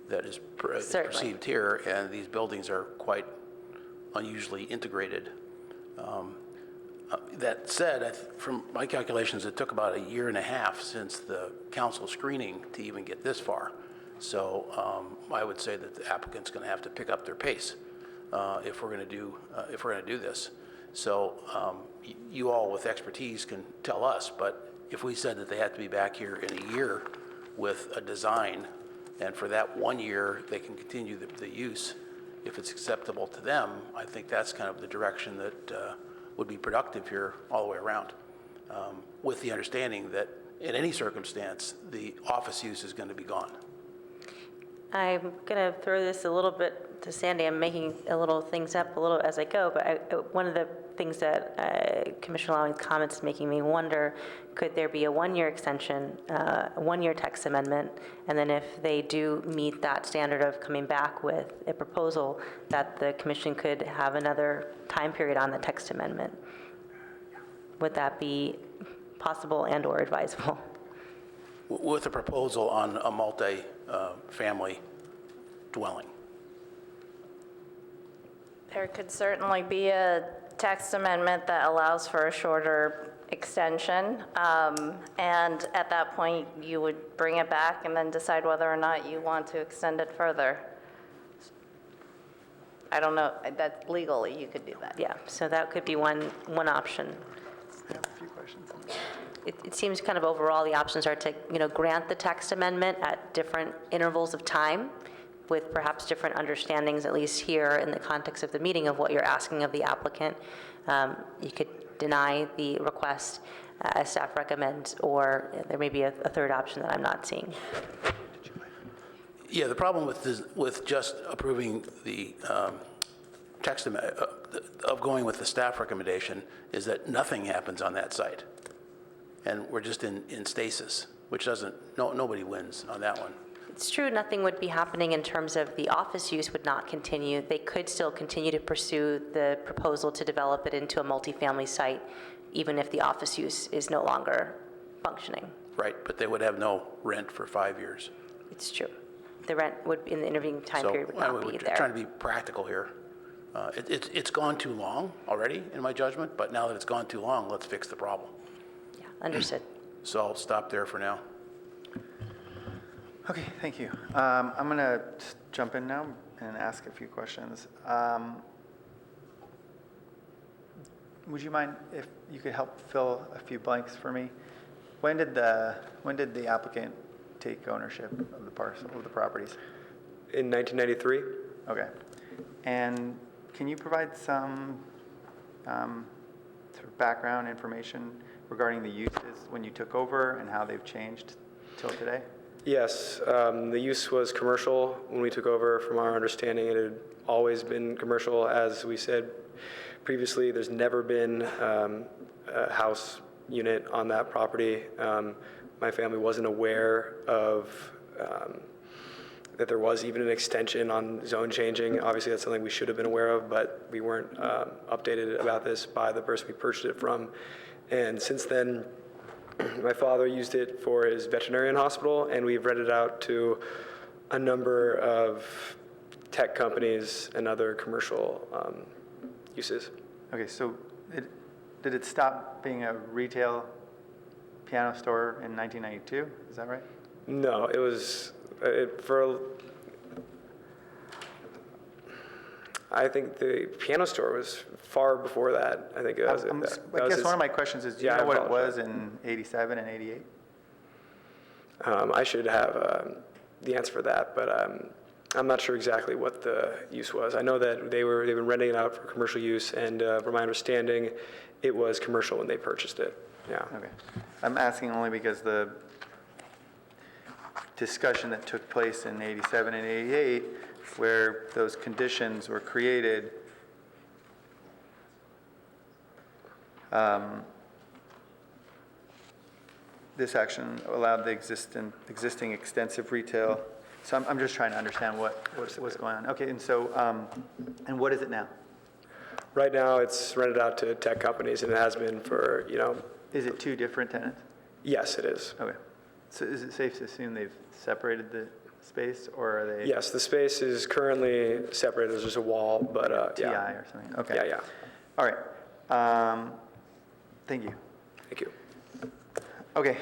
that is perceived here, and these buildings are quite unusually integrated. That said, from my calculations, it took about 1.5 years since the council screening to even get this far. So I would say that the applicant's going to have to pick up their pace if we're going to do this. So you all with expertise can tell us, but if we said that they had to be back here in 1 year with a design, and for that 1 year they can continue the use, if it's acceptable to them, I think that's kind of the direction that would be productive here all the way around, with the understanding that in any circumstance, the office use is going to be gone. I'm going to throw this a little bit to Sandy. I'm making a little things up a little as I go, but one of the things that Commissioner Lawing's comments is making me wonder, could there be a 1-year extension, a 1-year text amendment, and then if they do meet that standard of coming back with a proposal, that the commission could have another time period on the text amendment? Would that be possible and or advisable? With a proposal on a multi-family dwelling. There could certainly be a text amendment that allows for a shorter extension, and at that point, you would bring it back and then decide whether or not you want to extend it further. I don't know, that legally, you could do that. Yeah, so that could be one option. I have a few questions. It seems kind of overall, the options are to, grant the text amendment at different intervals of time with perhaps different understandings, at least here in the context of the meeting, of what you're asking of the applicant. You could deny the request as staff recommends, or there may be a third option that I'm not seeing. Yeah, the problem with just approving the text of going with the staff recommendation is that nothing happens on that site. And we're just in stasis, which nobody wins on that one. It's true, nothing would be happening in terms of the office use would not continue. They could still continue to pursue the proposal to develop it into a multifamily site, even if the office use is no longer functioning. Right, but they would have no rent for 5 years. It's true. The rent would, in the intervening time period, would not be We're there. trying to be practical here. It's gone too long already, in my judgment, but now that it's gone too long, let's fix the problem. Yeah, understood. So I'll stop there for now. Okay, thank you. I'm going to jump in now and ask a few questions. Would you mind if you could help fill a few blanks for me? When did the applicant take ownership of the parcel, of the properties? In 1993, Okay. And can you provide some sort of background information regarding the uses when you took over and how they've changed till today? yes, the use was commercial when we took over. From our understanding, it had always been commercial. As we said previously, there's never been a house unit on that property. My family wasn't aware of that there was even an extension on zone changing. Obviously, that's something we should have been aware of, but we weren't updated about this by the person we purchased it from. And since then, my father used it for his veterinarian hospital, and we've rented out to a number of tech companies and other commercial uses. Okay, so did it stop being a retail piano store in 1992? Is that right? No, it was I think the piano store was far before that. I think it was. I guess one of my questions is, do you know what it was in 87 and 88? I should have the answer for that, but I'm not sure exactly what the use was. I know that they've been renting it out for commercial use, and from my understanding, it was commercial when they purchased it. Yeah. Okay. I'm asking only because the discussion that took place in 87 and 88, where those conditions were created, this action allowed the existing extensive retail. So I'm just trying to understand what's going on. Okay, and so, and what is it now? Right now, it's rented out to tech companies, and it has been for, Is it two different tenants? Yes, it is. Okay. So is it safe to assume they've separated the space, or are they? Yes, the space is currently separated. There's just a wall, but TI yeah. or something? Okay. Yeah, yeah. All right. Thank you. Thank you. Okay,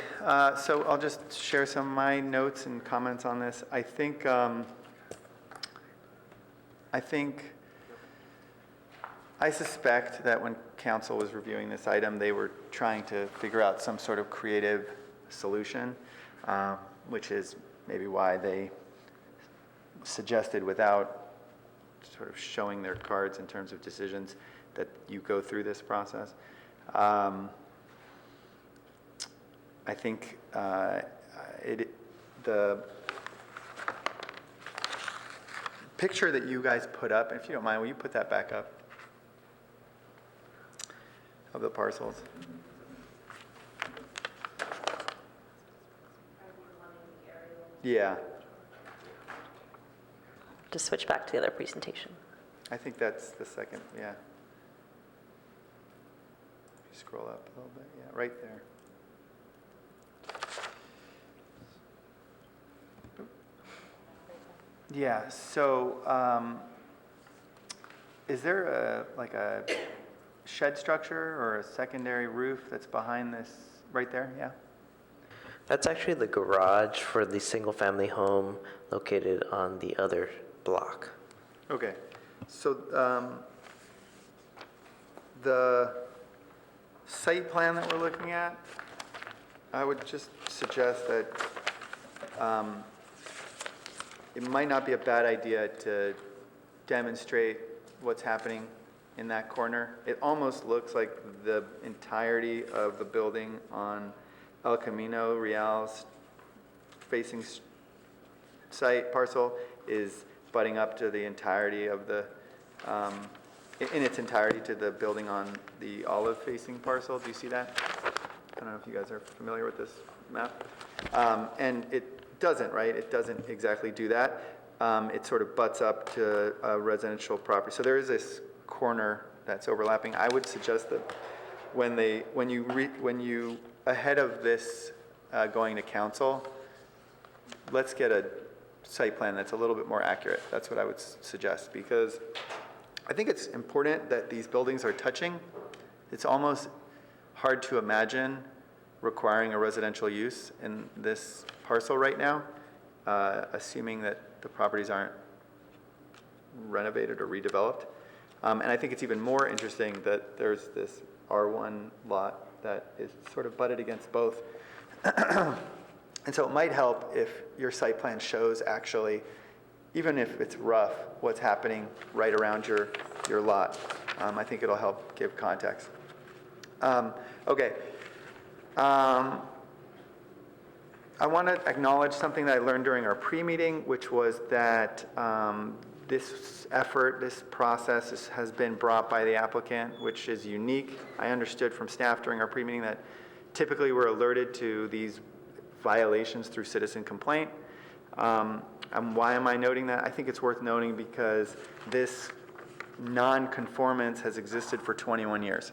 so I'll just share some of my notes and comments on this. I think I suspect that when council was reviewing this item, they were trying to figure out some sort of creative solution, which is maybe why they suggested, without sort of showing their cards in terms of decisions, that you go through this process. I think the picture that you guys put up, if you don't mind, will you put that back up of the parcels? Yeah, Just switch back to the other presentation. I think that's the second, yeah. If you scroll up a little bit, yeah, right there. Yeah, so is there shed structure or a secondary roof that's behind this, right there, yeah? That's actually the garage for the single-family home located on the other block. Okay, so the site plan that we're looking at, I would just suggest that it might not be a bad idea to demonstrate what's happening in that corner. It almost looks like the entirety of the building on El Camino Real's facing site parcel is butting up to the entirety of the, in its entirety to the building on the olive facing parcel. Do you see that? I don't know if you guys are familiar with this map. And it doesn't, right? It doesn't exactly do that. It sort of butts up to a residential property. So there is this corner that's overlapping. I would suggest that when you ahead of this going to council, let's get a site plan that's a little bit more accurate. That's what I would suggest, because I think it's important that these buildings are touching. It's almost hard to imagine requiring a residential use in this parcel right now, assuming that the properties aren't renovated or redeveloped. And I think it's even more interesting that there's this R1 lot that is sort of butted against both. And so it might help if your site plan shows actually, even if it's rough, what's happening right around your lot. I think it'll help give context. Okay. I want to acknowledge something that I learned during our pre-meeting, which was that this effort, this process has been brought by the applicant, which is unique. I understood from staff during our pre-meeting that typically we're alerted to these violations through citizen complaint. And why am I noting that? I think it's worth noting because this non-conformance has existed for 21 years,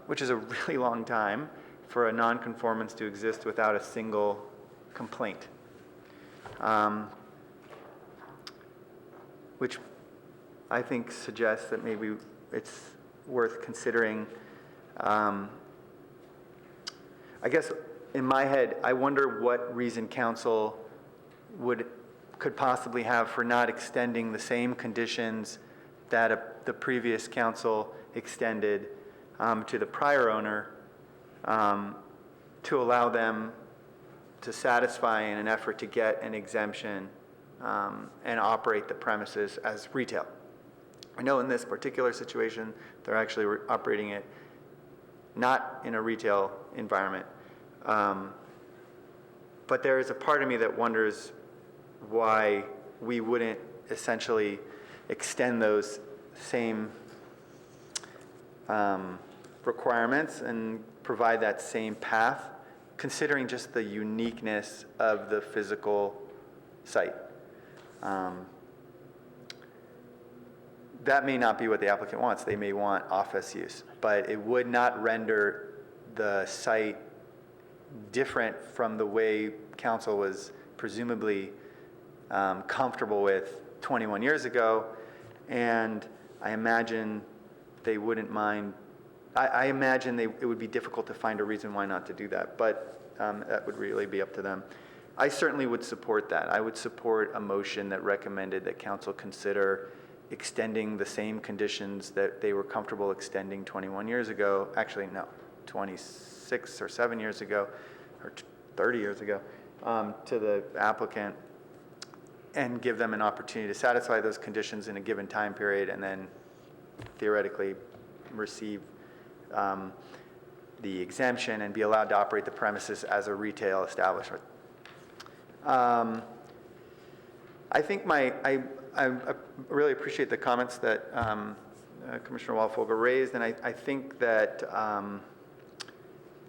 which is a really long time for a non-conformance to exist without a single complaint. Which I think suggests that maybe it's worth considering. I guess in my head, I wonder what reason council could possibly have for not extending the same conditions that the previous council extended to the prior owner, to allow them to satisfy in an effort to get an exemption and operate the premises as retail. I know in this particular situation, they're actually operating it not in a retail environment. But there is a part of me that wonders why we wouldn't essentially extend those same requirements and provide that same path, considering just the uniqueness of the physical site. That may not be what the applicant wants. They may want office use, but it would not render the site different from the way council was presumably comfortable with 21 years ago. And I imagine they wouldn't mind. I imagine it would be difficult to find a reason why not to do that, but that would really be up to them. I certainly would support that. I would support a motion that recommended that council consider extending the same conditions that they were comfortable extending 21 years ago. Actually, no, 26 or 7 years ago, or 30 years ago, to the applicant, and give them an opportunity to satisfy those conditions in a given time period, and then theoretically receive the exemption and be allowed to operate the premises as a retail establishment. I think I really appreciate the comments that Commissioner Waldfogle raised, and I think that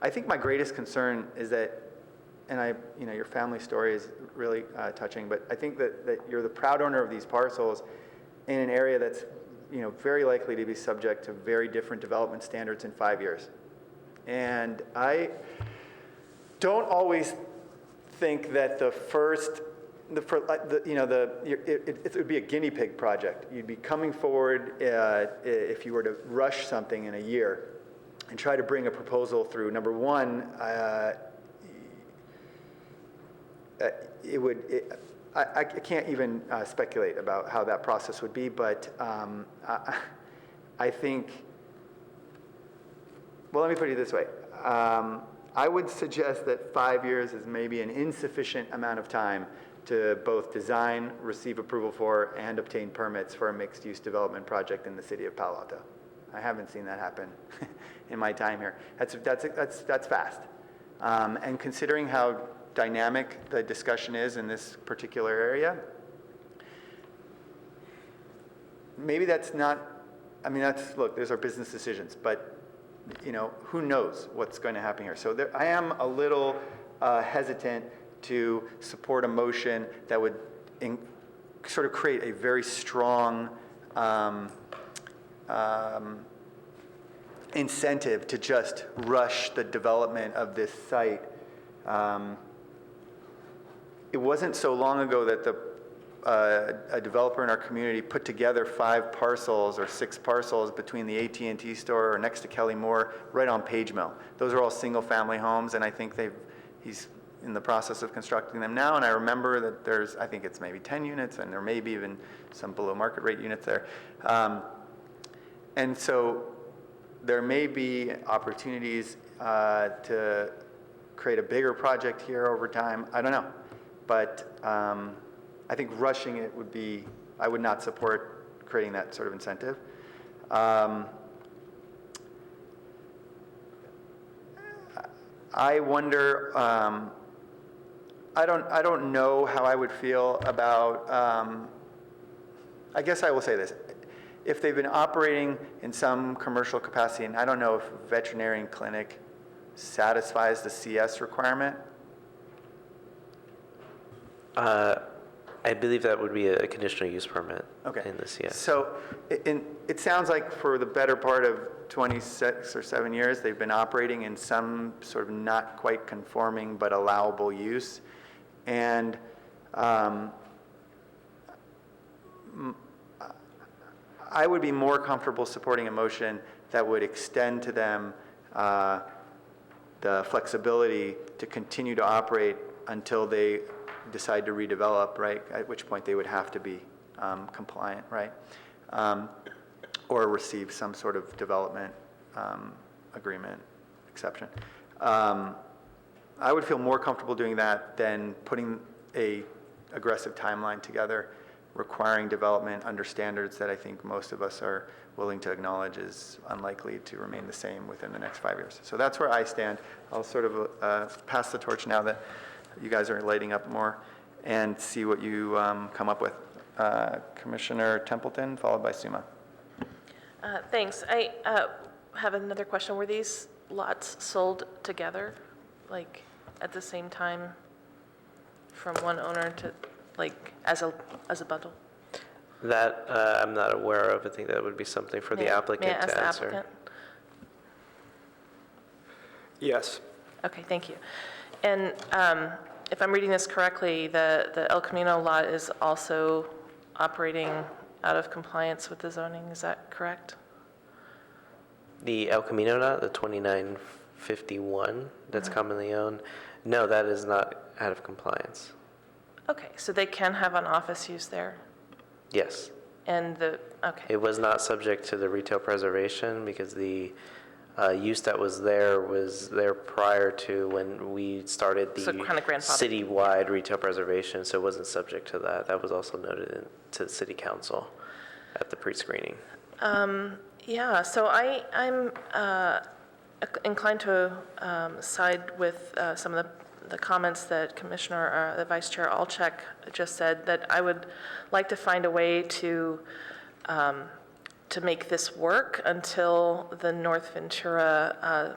I think my greatest concern is that, and your family story is really touching, but I think that you're the proud owner of these parcels in an area that's very likely to be subject to very different development standards in 5 years. And I don't always think that the first it would be a guinea pig project. You'd be coming forward if you were to rush something in a year and try to bring a proposal through. Number one, I can't even speculate about how that process would be, but I think, well, let me put it this way. I would suggest that 5 years is maybe an insufficient amount of time to both design, receive approval for, and obtain permits for a mixed-use development project in the city of Palo Alto. I haven't seen that happen in my time here. That's fast. And considering how dynamic the discussion is in this particular area, maybe that's not, I mean, look, those are business decisions, but who knows what's going to happen here. So I am a little hesitant to support a motion that would sort of create a very strong incentive to just rush the development of this site. It wasn't so long ago that a developer in our community put together 5 parcels or 6 parcels between the AT&T store or next to Kelly Moore right on Page Mill. Those are all single-family homes, and I think he's in the process of constructing them now. And I remember that I think it's maybe 10 units, and there may be even some below market rate units there. And so there may be opportunities to create a bigger project here over time. I don't know. But I think rushing it I would not support creating that sort of incentive. I wonder, I don't know how I would feel about, I guess I will say this. If they've been operating in some commercial capacity, and I don't know if veterinarian clinic satisfies the CS requirement. I believe that would be a conditional use permit in the CS. So it sounds like for the better part of 26 or 7 years, they've been operating in some sort of not quite conforming but allowable use. And I would be more comfortable supporting a motion that would extend to them the flexibility to continue to operate until they decide to redevelop, right? At which point they would have to be compliant, right? Or receive some sort of development agreement exception. I would feel more comfortable doing that than putting a aggressive timeline together, requiring development under standards that I think most of us are willing to acknowledge is unlikely to remain the same within the next 5 years. So that's where I stand. I'll sort of pass the torch now that you guys are lighting up more and see what you come up with. Commissioner Templeton, followed by Suma. Thanks. I have another question. Were these lots sold together, like at the same time from one owner to, like, as a bundle? That I'm not aware of. I think that would be something for the applicant to answer. Applicant? Yes. Okay, thank you. And if I'm reading this correctly, the El Camino lot is also operating out of compliance with the zoning, is that correct? The El Camino lot, the 2951 that's commonly owned, no, that is not out of compliance. Okay, so they can have an office use there? Yes. And okay. It was not subject to the retail preservation because the use that was there prior to when we started the kind of grandfathered. citywide retail preservation, so it wasn't subject to that. That was also noted to the city council at the pre-screening. Yeah, so I'm inclined to side with some of the comments that the Vice Chair Alchek just said, that I would like to find a way to make this work until the North Ventura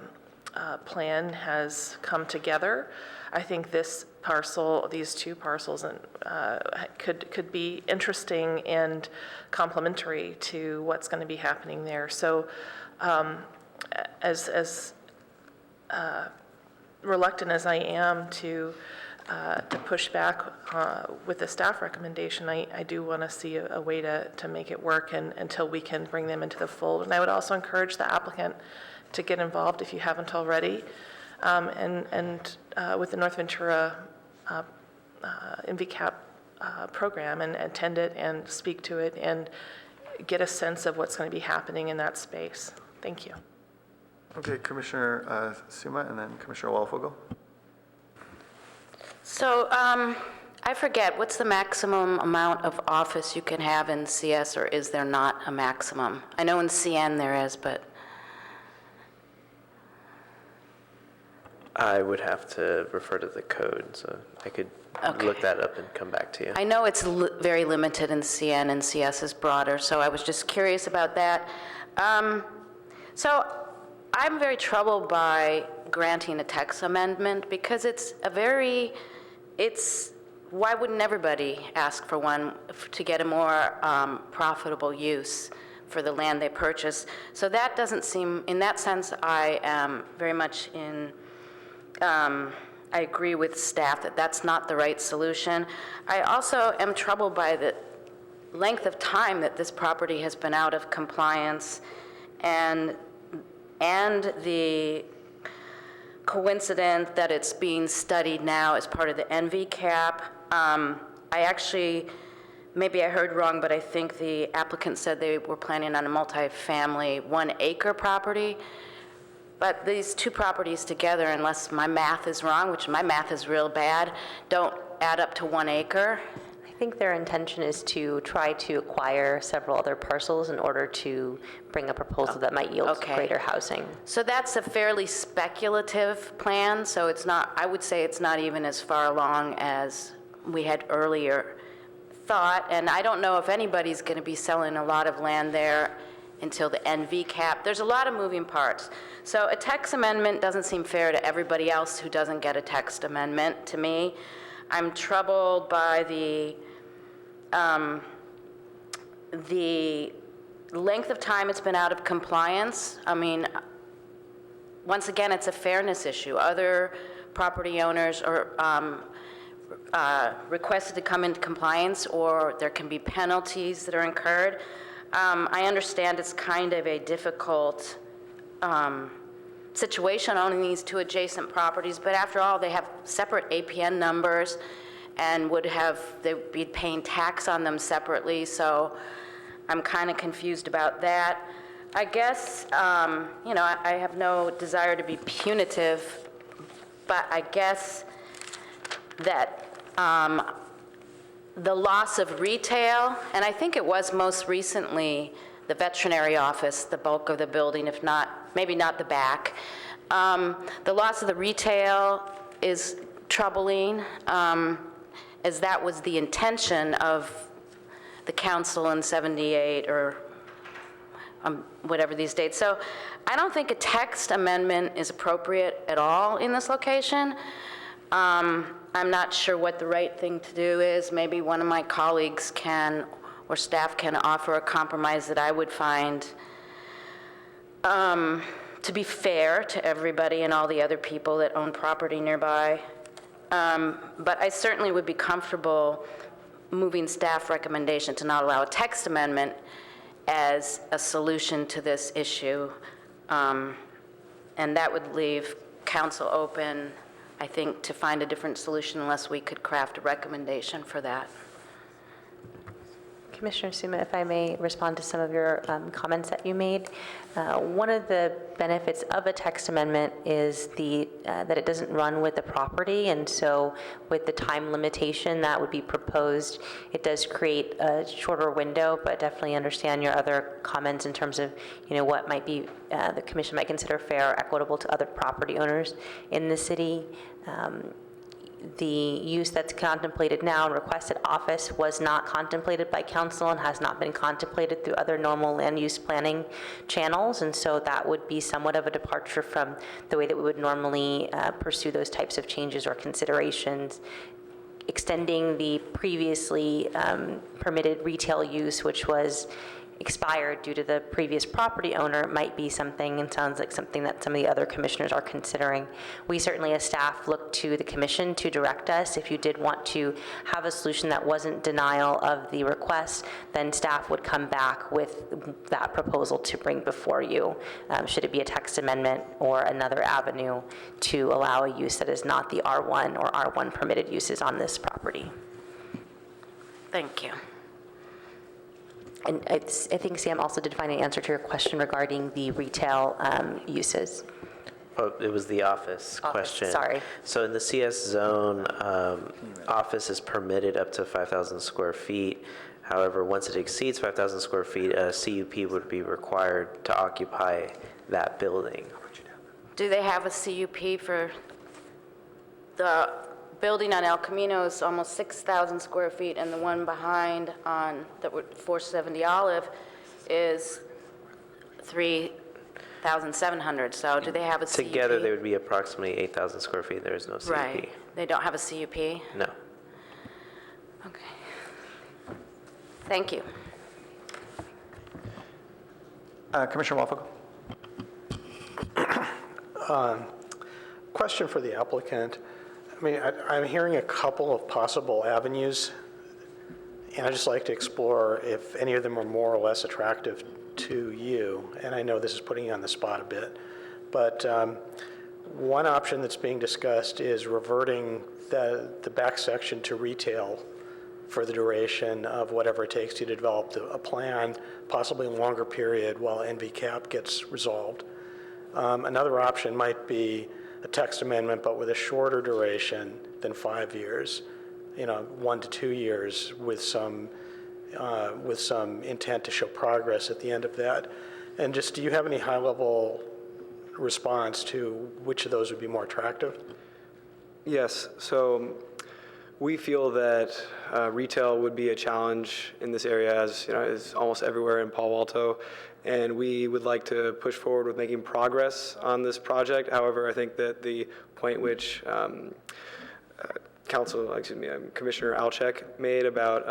plan has come together. I think this parcel, these two parcels, could be interesting and complementary to what's going to be happening there. So, as reluctant as I am to push back with the staff recommendation. I do want to see a way to make it work and until we can bring them into the fold. And I would also encourage the applicant to get involved if you haven't already, and with the North Ventura MVCAP program and attend it and speak to it and get a sense of what's going to be happening in that space. Thank you. Okay, Commissioner Suma and then Commissioner Walfogel. So I forget, what's the maximum amount of office you can have in CS, or is there not a maximum? I know in CN there is, but I would have to refer to the code, so I could look that up and come back to you. I know it's very limited in CN and CS is broader, so I was just curious about that. So I'm very troubled by granting a text amendment because why wouldn't everybody ask for one to get a more profitable use for the land they purchase? So that doesn't seem, in that sense, I am very much I agree with staff that that's not the right solution. I also am troubled by the length of time that this property has been out of compliance and the coincidence that it's being studied now as part of the NVCAP. I actually, maybe I heard wrong, but I think the applicant said they were planning on a multifamily 1 acre property. But these two properties together, unless my math is wrong, which my math is real bad, don't add up to 1 acre. I think their intention is to try to acquire several other parcels in order to bring a proposal that might yield greater housing. So that's a fairly speculative plan, so it's not, I would say it's not even as far along as we had earlier thought, and I don't know if anybody's going to be selling a lot of land there until the NVCAP. There's a lot of moving parts. So a text amendment doesn't seem fair to everybody else who doesn't get a text amendment to me. I'm troubled by the length of time it's been out of compliance. I mean, once again, it's a fairness issue. Other property owners are requested to come into compliance, or there can be penalties that are incurred. I understand it's kind of a difficult situation owning these two adjacent properties, but after all, they have separate APN numbers and they'd be paying tax on them separately, so I'm kind of confused about that. I guess, I have no desire to be punitive, but I guess that the loss of retail, and I think it was most recently the veterinary office, the bulk of the building, if not, maybe not the back. The loss of the retail is troubling, as that was the intention of the council in 78 or whatever these dates. So I don't think a text amendment is appropriate at all in this location. I'm not sure what the right thing to do is. Maybe one of my colleagues can, or staff can offer a compromise that I would find to be fair to everybody and all the other people that own property nearby. But I certainly would be comfortable moving staff recommendation to not allow a text amendment as a solution to this issue. And that would leave council open, I think, to find a different solution unless we could craft a recommendation for that. Commissioner Suma, if I may respond to some of your comments that you made. One of the benefits of a text amendment is that it doesn't run with the property, and so with the time limitation that would be proposed, it does create a shorter window, but definitely understand your other comments in terms of, what might be, the commission might consider fair or equitable to other property owners in the city. The use that's contemplated now in requested office was not contemplated by council and has not been contemplated through other normal land use planning channels, and so that would be somewhat of a departure from the way that we would normally pursue those types of changes or considerations. Extending the previously permitted retail use, which was expired due to the previous property owner might be something, and sounds like something that some of the other commissioners are considering. We certainly, as staff, look to the commission to direct us. If you did want to have a solution that wasn't denial of the request, then staff would come back with that proposal to bring before you, should it be a text amendment or another avenue to allow a use that is not the R1 or R1 permitted uses on this property. Thank you. And I think Sam also did find an answer to your question regarding the retail uses. Oh, it was the office question. Sorry. So in the CS zone, office is permitted up to 5,000 square feet. However, once it exceeds 5,000 square feet, a CUP would be required to occupy that building. Do they have a CUP for the building on El Camino is almost 6,000 square feet, and the one behind on the 470 Olive is 3,700. So do they have a CUP? Together, they would be approximately 8,000 square feet. There is no CUP. Right. They don't have a CUP? No. Okay. Thank you. Commissioner Walfogel. Question for the applicant. I mean, I'm hearing a couple of possible avenues, and I'd just like to explore if any of them are more or less attractive to you. And I know this is putting you on the spot a bit, but one option that's being discussed is reverting the back section to retail for the duration of whatever it takes to develop a plan, possibly a longer period while NVCAP gets resolved. Another option might be a text amendment, but with a shorter duration than 5 years, 1 to 2 years with some intent to show progress at the end of that. And just, do you have any high-level response to which of those would be more attractive? Yes, so we feel that retail would be a challenge in this area, as is almost everywhere in Palo Alto, and we would like to push forward with making progress on this project. However, I think that the point which Commissioner Alchek made about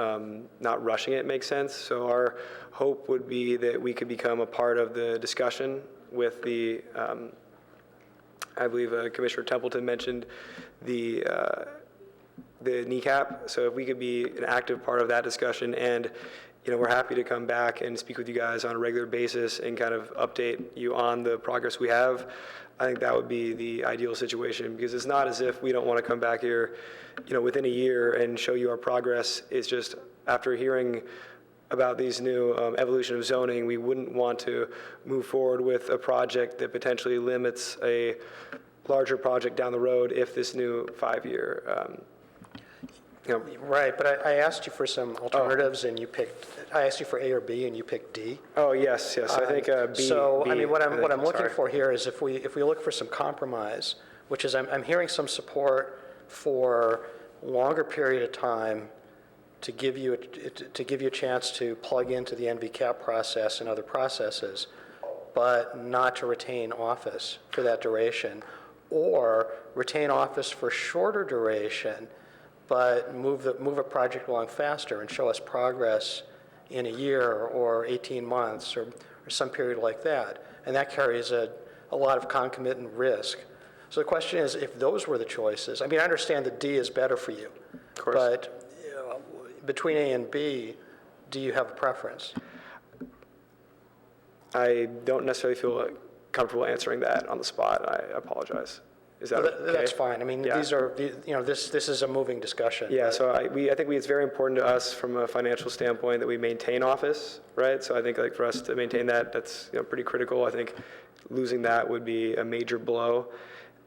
not rushing it makes sense. So our hope would be that we could become a part of the discussion with the, I believe Commissioner Templeton mentioned the kneecap. So if we could be an active part of that discussion, and we're happy to come back and speak with you guys on a regular basis and kind of update you on the progress we have, I think that would be the ideal situation, because it's not as if we don't want to come back here, within a year and show you our progress. It's just after hearing about these new evolution of zoning, we wouldn't want to move forward with a project that potentially limits a larger project down the road if this new 5-year Right, but I asked you for some alternatives, and you picked. I asked you for A or B, and you picked D. Oh, yes. I think B. So, B, I mean, what I'm looking sorry. for here is if we look for some compromise, which is I'm hearing some support for longer period of time to give you a chance to plug into the NVCAP process and other processes, but not to retain office for that duration, or retain office for shorter duration, but move a project along faster and show us progress in a year or 18 months or some period like that. And that carries a lot of concomitant risk. So the question is, if those were the choices, I mean, I understand that D is better for you. Of course. But between A and B, do you have a preference? I don't necessarily feel comfortable answering that on the spot. I apologize. Is that okay? That's fine. I mean, Yeah. these are, this is a moving discussion. Yeah, but- so I think it's very important to us from a financial standpoint that we maintain office, right? So I think for us to maintain that, that's pretty critical. I think losing that would be a major blow.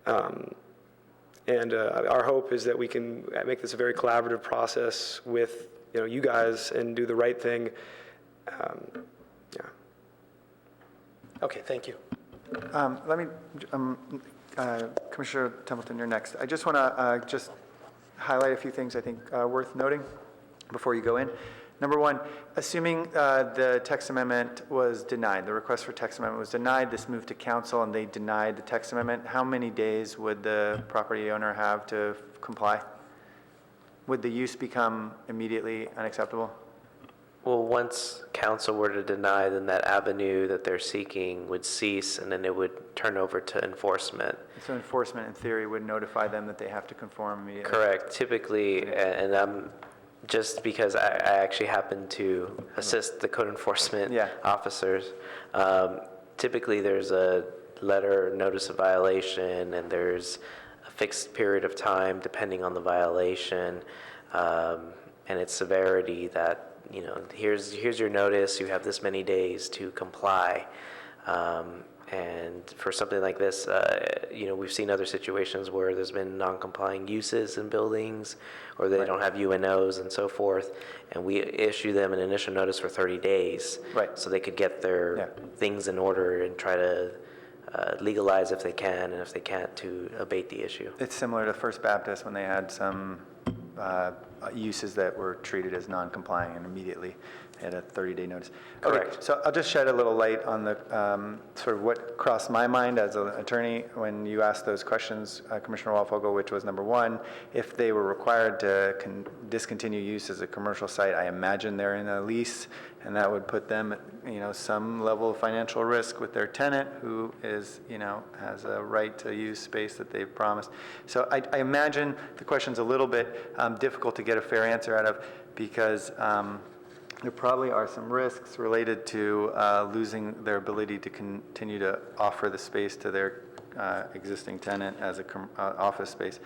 And our hope is that we can make this a very collaborative process with you guys and do the right thing. Okay, thank you. Let me, Commissioner Templeton, you're next. I just want to just highlight a few things I think worth noting before you go in. Number one, assuming the text amendment was denied, the request for text amendment was denied, this moved to council and they denied the text amendment, how many days would the property owner have to comply? Would the use become immediately unacceptable? Well, once council were to deny, then that avenue that they're seeking would cease, and then it would turn over to enforcement. So enforcement, in theory, would notify them that they have to conform immediately? Correct. Typically, and I'm just because I actually happen to assist the code enforcement officers, typically there's a letter, notice of violation, and there's a fixed period of time depending on the violation and its severity that, you know, here's your notice, you have this many days to comply. And for something like this, you know, we've seen other situations where there's been non-complying uses in buildings, or they don't have UNOs and so forth, and we issue them an initial notice for 30 days. Right. So they could get their things in order and try to legalize if they can, and if they can't, to abate the issue. It's similar to First Baptist when they had some uses that were treated as non-complying and immediately had a 30-day notice. Correct. Okay, so I'll just shed a little light on the sort of what crossed my mind as an attorney when you asked those questions, Commissioner Walfogle, which was number one, if they were required to discontinue use as a commercial site, I imagine they're in a lease, and that would put them at, you know, some level of financial risk with their tenant who is, you know, has a right to use space that they've promised. So I imagine the question's a little bit difficult to get a fair answer out of, because there probably are some risks related to losing their ability to continue to offer the space to their existing tenant as a office space.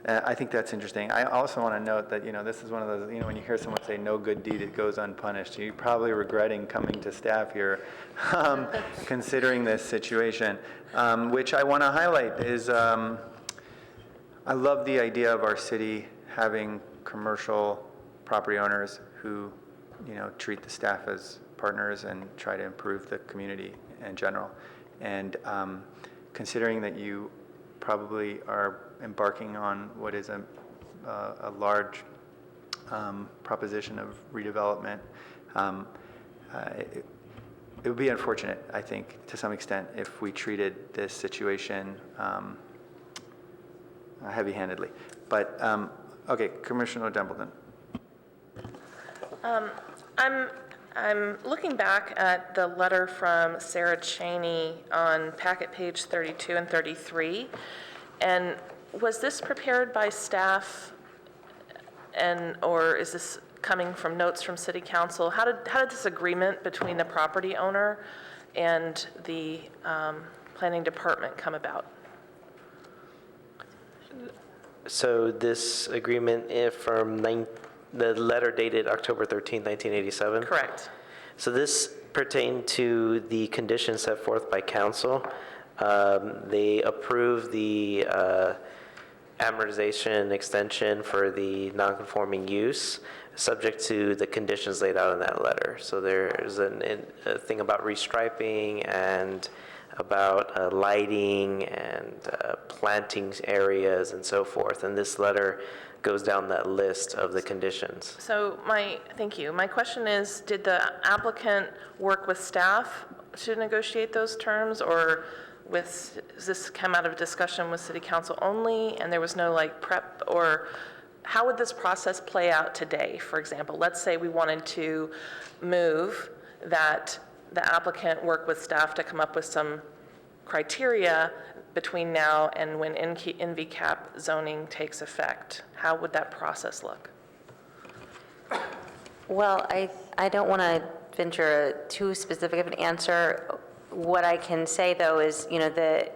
I think that's interesting. I also want to note that, you know, this is one of those, you know, when you hear someone say no good deed, it goes unpunished, you're probably regretting coming to staff here, considering this situation, which I want to highlight is I love the idea of our city having commercial property owners who, you know, treat the staff as partners and try to improve the community in general. And considering that you probably are embarking on what is a large proposition of redevelopment, it would be unfortunate, I think, to some extent, if we treated this situation heavy-handedly. But, okay, Commissioner Templeton. I'm looking back at the letter from Sarah Cheney on packet page 32 and 33, and was this prepared by staff, or is this coming from notes from City Council? How did this agreement between the property owner and the planning department come about? So this agreement from the letter dated October 13, 1987? Correct. So this pertained to the conditions set forth by council. They approved the amortization extension for the non-conforming use, subject to the conditions laid out in that letter. So there's a thing about restriping and about lighting and planting areas and so forth. And this letter goes down that list of the conditions. So thank you. My question is, did the applicant work with staff to negotiate those terms, or does this come out of a discussion with City Council only, and there was no like prep, or how would this process play out today? For example, let's say we wanted to move that the applicant work with staff to come up with some criteria between now and when NVCAP zoning takes effect. How would that process look? Well, I don't want to venture a too specific of an answer. What I can say, though, is, you know, the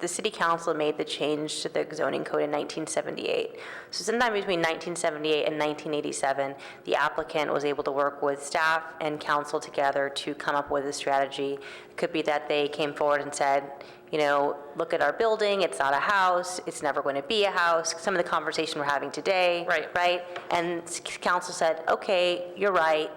City Council made the change to the zoning code in 1978. So sometime between 1978 and 1987, the applicant was able to work with staff and council together to come up with a strategy. It could be that they came forward and said, you know, look at our building, it's not a house, it's never going to be a house, some of the conversation we're having today. Right. And council said, okay, you're right,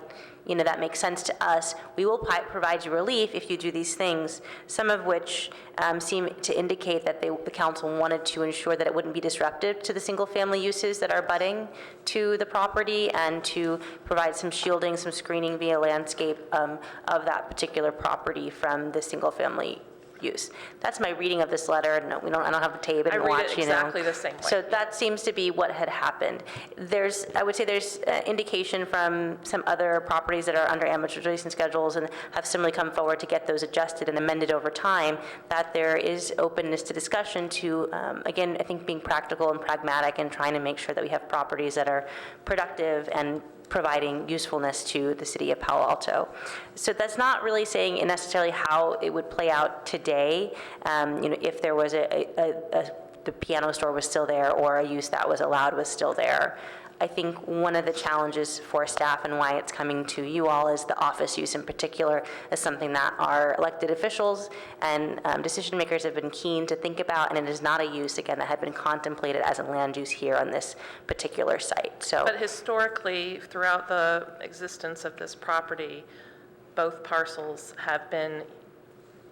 you know, that makes sense to us. We will provide you relief if you do these things, some of which seem to indicate that the council wanted to ensure that it wouldn't be disruptive to the single-family uses that are abutting to the property, and to provide some shielding, some screening via landscape of that particular property from the single-family use. That's my reading of this letter. No, I don't have a tape and I read watch, it you know. exactly the same way. So that seems to be what had happened. I would say there's indication from some other properties that are under amortization schedules and have similarly come forward to get those adjusted and amended over time, that there is openness to discussion to, again, I think being practical and pragmatic and trying to make sure that we have properties that are productive and providing usefulness to the city of Palo Alto. So that's not really saying necessarily how it would play out today, if there was the piano store was still there or a use that was allowed was still there. I think one of the challenges for staff and why it's coming to you all is the office use in particular is something that our elected officials and decision makers have been keen to think about, and it is not a use, again, that had been contemplated as a land use here on this particular site. So, But historically, throughout the existence of this property, both parcels have been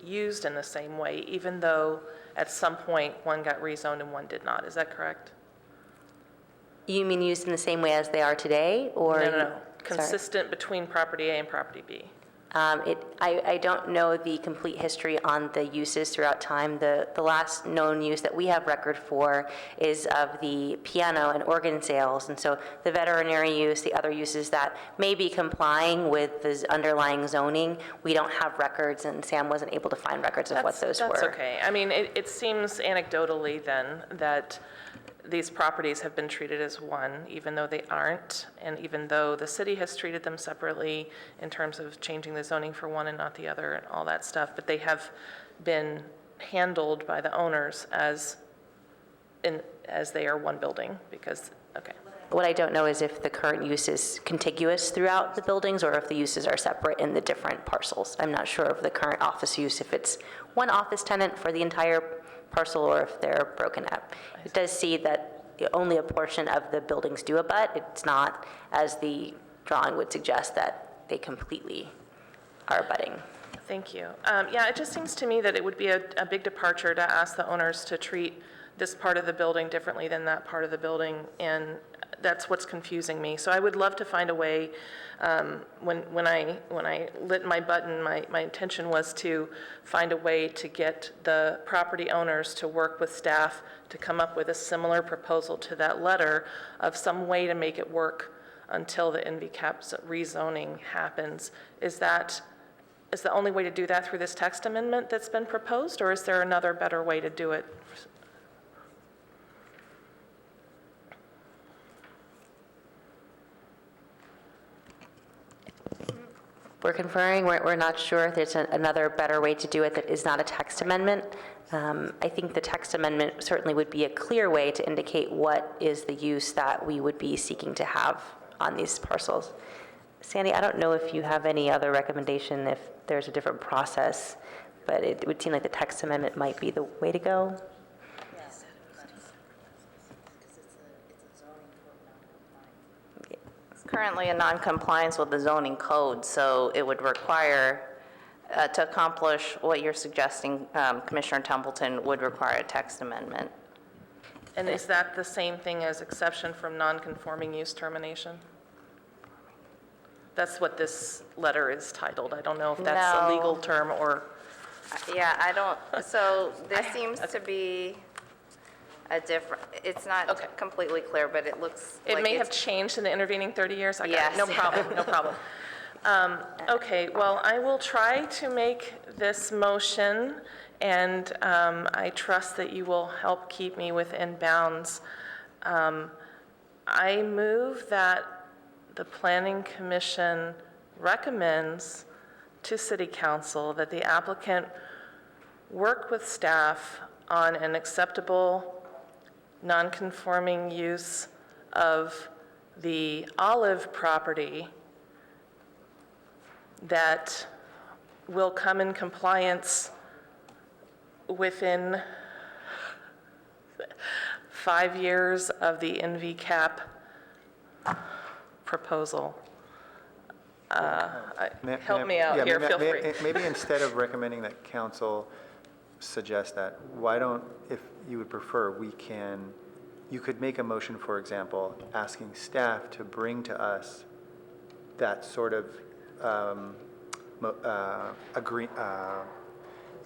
used in the same way, even though at some point one got rezoned and one did not. Is that correct? you mean used in the same way as they are today, or? No. Consistent between property A and property B. I don't know the complete history on the uses throughout time. The last known use that we have record for is of the piano and organ sales, and so the veterinary use, the other uses that may be complying with the underlying zoning, we don't have records, and Sam wasn't able to find records of what those were. That's okay. I mean, it seems anecdotally then that these properties have been treated as one, even though they aren't, and even though the city has treated them separately in terms of changing the zoning for one and not the other and all that stuff, but they have been handled by the owners as they are one building, because, okay. What I don't know is if the current use is contiguous throughout the buildings or if the uses are separate in the different parcels. I'm not sure of the current office use, if it's one office tenant for the entire parcel or if they're broken up. It does see that only a portion of the buildings do abut. It's not, as the drawing would suggest, that they completely are abutting. Thank you. Yeah, it just seems to me that it would be a big departure to ask the owners to treat this part of the building differently than that part of the building, and that's what's confusing me. So I would love to find a way, when I lit my button, my intention was to find a way to get the property owners to work with staff to come up with a similar proposal to that letter of some way to make it work until the NVCAP rezoning happens. Is the only way to do that through this text amendment that's been proposed, or is there another better way to do it? We're conferring, we're not sure if there's another better way to do it that is not a text amendment. I think the text amendment certainly would be a clear way to indicate what is the use that we would be seeking to have on these parcels. Sandy, I don't know if you have any other recommendation if there's a different process, but it would seem like the text amendment might be the way to go. Currently in non-compliance with the zoning code, so it would require, to accomplish what you're suggesting, Commissioner Templeton, would require a text amendment. And is that the same thing as exception from non-conforming use termination? That's what this letter is titled. I don't know if that's a legal term or... Yeah, I don't, so this seems to be a different, it's not completely clear, but it looks like It may have changed in the intervening 30 years? I got it. Yes. No problem, no problem. Okay, well, I will try to make this motion, and I trust that you will help keep me within bounds. I move that the Planning Commission recommends to City Council that the applicant work with staff on an acceptable non-conforming use of the Olive property that will come in compliance within 5 years of the NVCAP proposal. Help me out here, feel free. Maybe instead of recommending that council suggest that, why don't, if you would prefer, you could make a motion, for example, asking staff to bring to us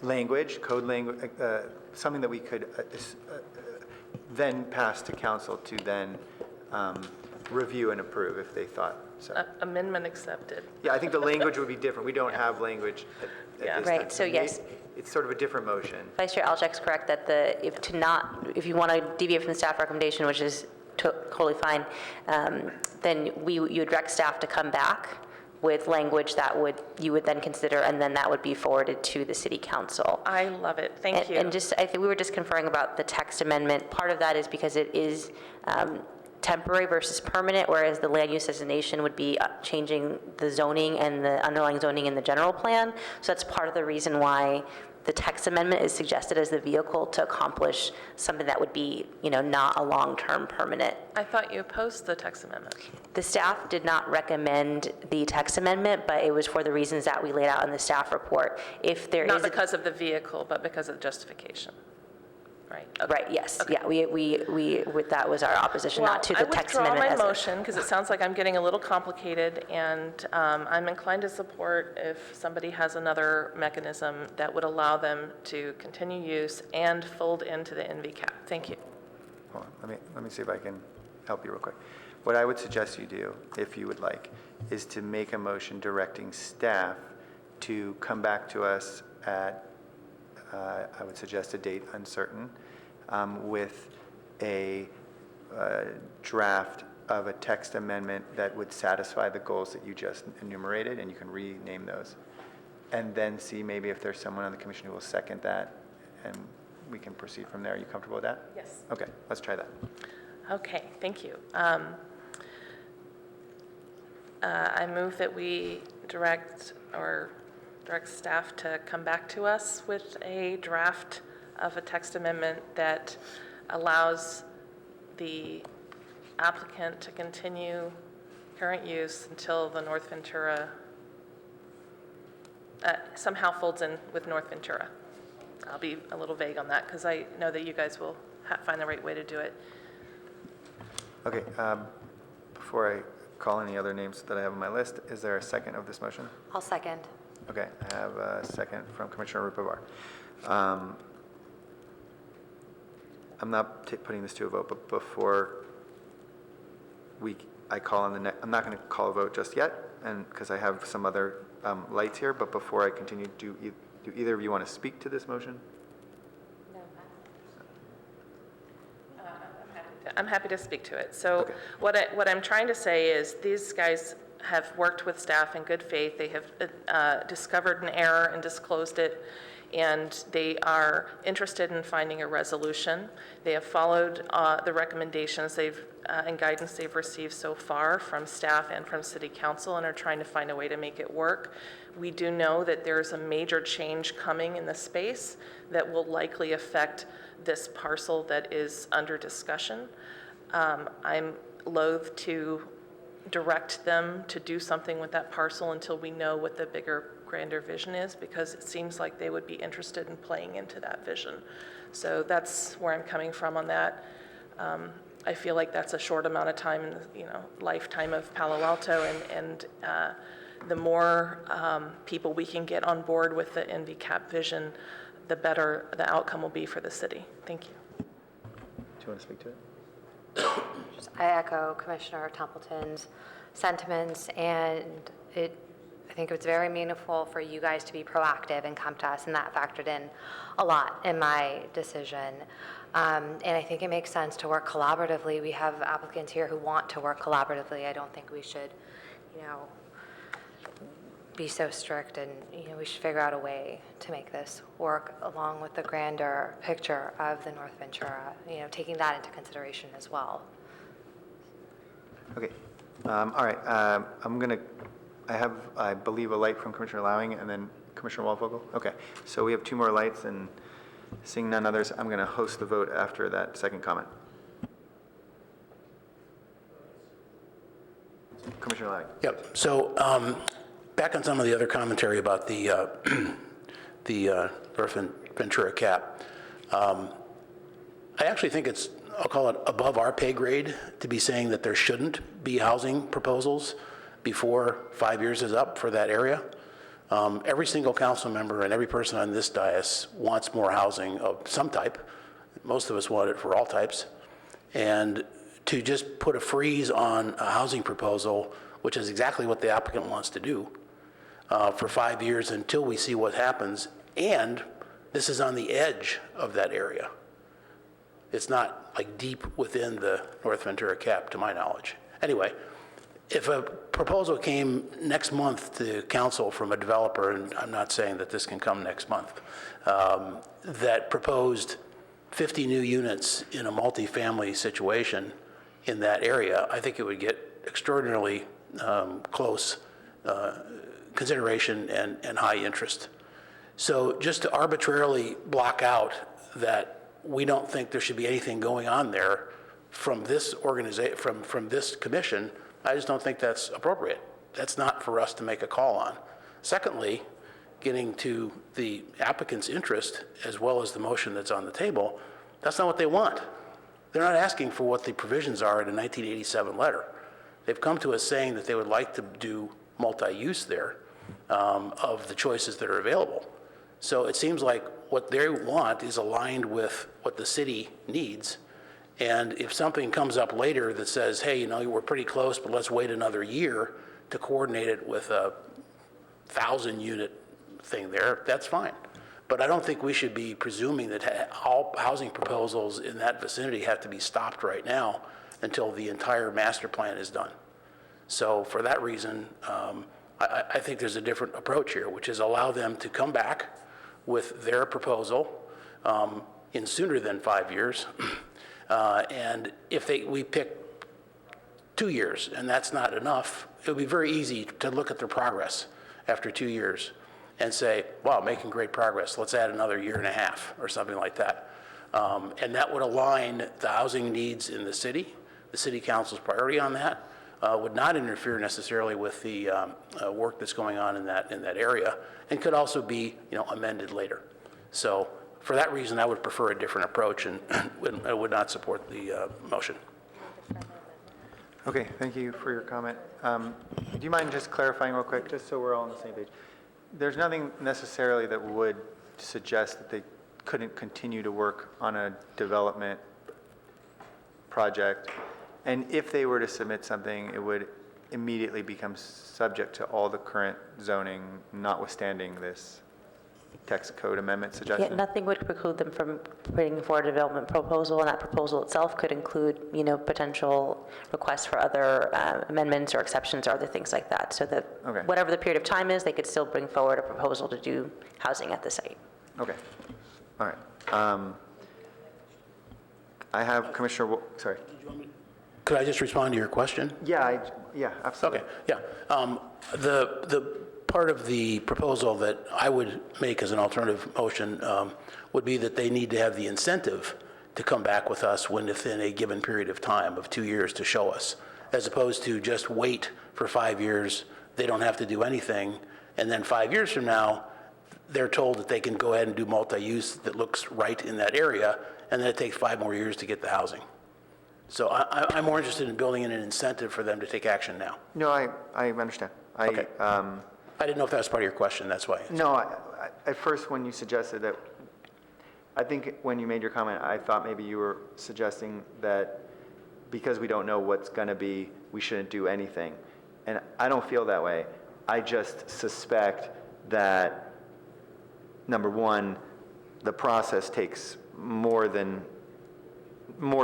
language, code language, something that we could then pass to council to then review and approve if they thought so. Amendment accepted. Yeah, I think the language would be different. We don't have language at this time. Right, so yes. It's sort of a different motion. Vice Chair Alczak's correct that if you want to deviate from the staff recommendation, which is totally fine, then you would direct staff to come back with language that you would then consider, and then that would be forwarded to the city council. I love it. Thank you. And I think we were just conferring about the text amendment. Part of that is because it is temporary versus permanent, whereas the land use designation would be changing the zoning and the underlying zoning in the general plan. So that's part of the reason why the text amendment is suggested as the vehicle to accomplish something that would be, not a long-term permanent. I thought you opposed the text amendment. The staff did not recommend the text amendment, but it was for the reasons that we laid out in the staff report. If there Not is because of the vehicle, but because of justification. Right. Okay. Right, yes. Okay. Yeah, that was our opposition, not to the text amendment. I withdraw as my a- motion because it sounds like I'm getting a little complicated, and I'm inclined to support if somebody has another mechanism that would allow them to continue use and fold into the NVCAP. Thank you. Hold on, let me see if I can help you real quick. What I would suggest you do, if you would like, is to make a motion directing staff to come back to us at, I would suggest a date uncertain, with a draft of a text amendment that would satisfy the goals that you just enumerated, and you can rename those. And then see maybe if there's someone on the commission who will second that, and we can proceed from there. Are you comfortable with that? Yes. Okay, let's try that. Okay, thank you. I move that we direct staff to come back to us with a draft of a text amendment that allows the applicant to continue current use until the North Ventura somehow folds in with North Ventura. I'll be a little vague on that because I know that you guys will find the right way to do it. Okay, before I call any other names that I have on my list, is there a second of this motion? I'll second. Okay, I have a second from Commissioner Rupavar. I'm not putting this to a vote, but before I call on I'm not going to call a vote just yet, and because I have some other lights here, but before I continue, do either of you want to speak to this motion? I'm happy to speak to it. So Okay. what I'm trying to say is these guys have worked with staff in good faith. They have discovered an error and disclosed it, and they are interested in finding a resolution. They have followed the recommendations and guidance they've received so far from staff and from City Council, and are trying to find a way to make it work. We do know that there's a major change coming in the space that will likely affect this parcel that is under discussion. I'm loath to direct them to do something with that parcel until we know what the bigger, grander vision is, because it seems like they would be interested in playing into that vision. So that's where I'm coming from on that. I feel like that's a short amount of time in the lifetime of Palo Alto, and the more people we can get on board with the NVCAP vision, the better the outcome will be for the city. Thank you. Do you want to speak to it? I echo Commissioner Templeton's sentiments, and I think it's very meaningful for you guys to be proactive and come to us, and that factored in a lot in my decision. And I think it makes sense to work collaboratively. We have applicants here who want to work collaboratively. I don't think we should, be so strict, and we should figure out a way to make this work along with the grander picture of the North Ventura, taking that into consideration as well. Okay, all right, I have, I believe, a light from Commissioner Lowing and then Commissioner Walfogel. Okay, so we have two more lights, and seeing none others, I'm going to host the vote after that second comment. Commissioner Lowing. Yep, so back on some of the other commentary about the North Ventura cap, I actually think it's, I'll call it above our pay grade to be saying that there shouldn't be housing proposals before 5 years is up for that area. Every single council member and every person on this dais wants more housing of some type. Most of us want it for all types. And to just put a freeze on a housing proposal, which is exactly what the applicant wants to do, for 5 years until we see what happens, and this is on the edge of that area. It's not like deep within the North Ventura cap, to my knowledge. Anyway, if a proposal came next month to council from a developer, and I'm not saying that this can come next month, that proposed 50 new units in a multifamily situation in that area, I think it would get extraordinarily close consideration and high interest. So just to arbitrarily block out that we don't think there should be anything going on there from this organization, from this commission, I just don't think that's appropriate. That's not for us to make a call on. Secondly, getting to the applicant's interest as well as the motion that's on the table, that's not what they want. They're not asking for what the provisions are in a 1987 letter. They've come to us saying that they would like to do multi-use there of the choices that are available. So it seems like what they want is aligned with what the city needs. And if something comes up later that says, hey, you know, we're pretty close, but let's wait another year to coordinate it with a 1,000-unit thing there, that's fine. But I don't think we should be presuming that all housing proposals in that vicinity have to be stopped right now until the entire master plan is done. So for that reason, I think there's a different approach here, which is allow them to come back with their proposal in sooner than 5 years. And if we pick 2 years and that's not enough, it would be very easy to look at their progress after 2 years and say, wow, making great progress. Let's add another 1.5 years or something like that. And that would align the housing needs in the city council's priority on that, would not interfere necessarily with the work that's going on in that area, and could also be, you know, amended later. So for that reason, I would prefer a different approach and I would not support the motion. Okay, thank you for your comment. Do you mind just clarifying real quick, just so we're all on the same page? There's nothing necessarily that would suggest that they couldn't continue to work on a development project. And if they were to submit something, it would immediately become subject to all the current zoning, notwithstanding this text code amendment suggestion? Yeah, nothing would preclude them from bringing forward a development proposal, and that proposal itself could include, you know, potential requests for other amendments or exceptions or other things like that. So that whatever the period of time is, they could still bring forward a proposal to do housing at the site. Okay. All right. I have Commissioner, sorry. Could I just respond to your question? Yeah, absolutely. Okay, yeah. The part of the proposal that I would make as an alternative motion would be that they need to have the incentive to come back with us within a given period of time of 2 years to show us, as opposed to just wait for 5 years, they don't have to do anything, and then 5 years from now, they're told that they can go ahead and do multi-use that looks right in that area, and then it takes 5 more years to get the housing. So I'm more interested in building in an incentive for them to take action now. No, I understand. Okay. I didn't know if that was part of your question, that's why. No, at first when you suggested that, I think when you made your comment, I thought maybe you were suggesting that because we don't know what's going to be, we shouldn't do anything. And I don't feel that way. I just suspect that, number one, the process takes more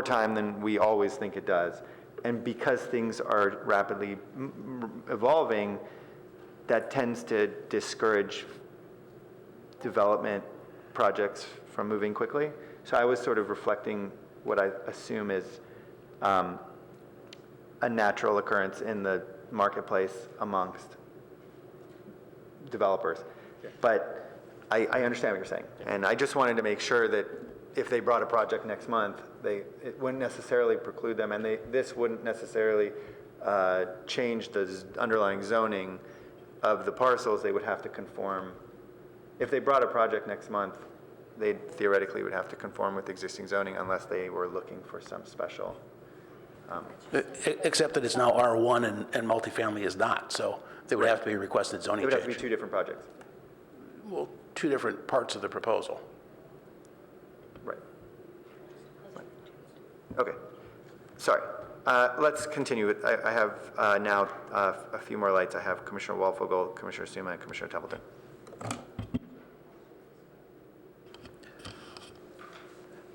time than we always think it does. And because things are rapidly evolving, that tends to discourage development projects from moving quickly. So I was sort of reflecting what I assume is a natural occurrence in the marketplace amongst developers. But I understand what you're saying. And I just wanted to make sure that if they brought a project next month, it wouldn't necessarily preclude them, and this wouldn't necessarily change the underlying zoning of the parcels. They would have to conform. If they brought a project next month, they theoretically would have to conform with existing zoning unless they were looking for some special Except that it's now R1 and multifamily is not, so there would have to be a requested It zoning would have to be change. two different projects. Well, two different parts of the proposal. Right. Okay. Sorry. Let's continue. I have now a few more lights. I have Commissioner Waldvogel, Commissioner Suma, and Commissioner Templeton.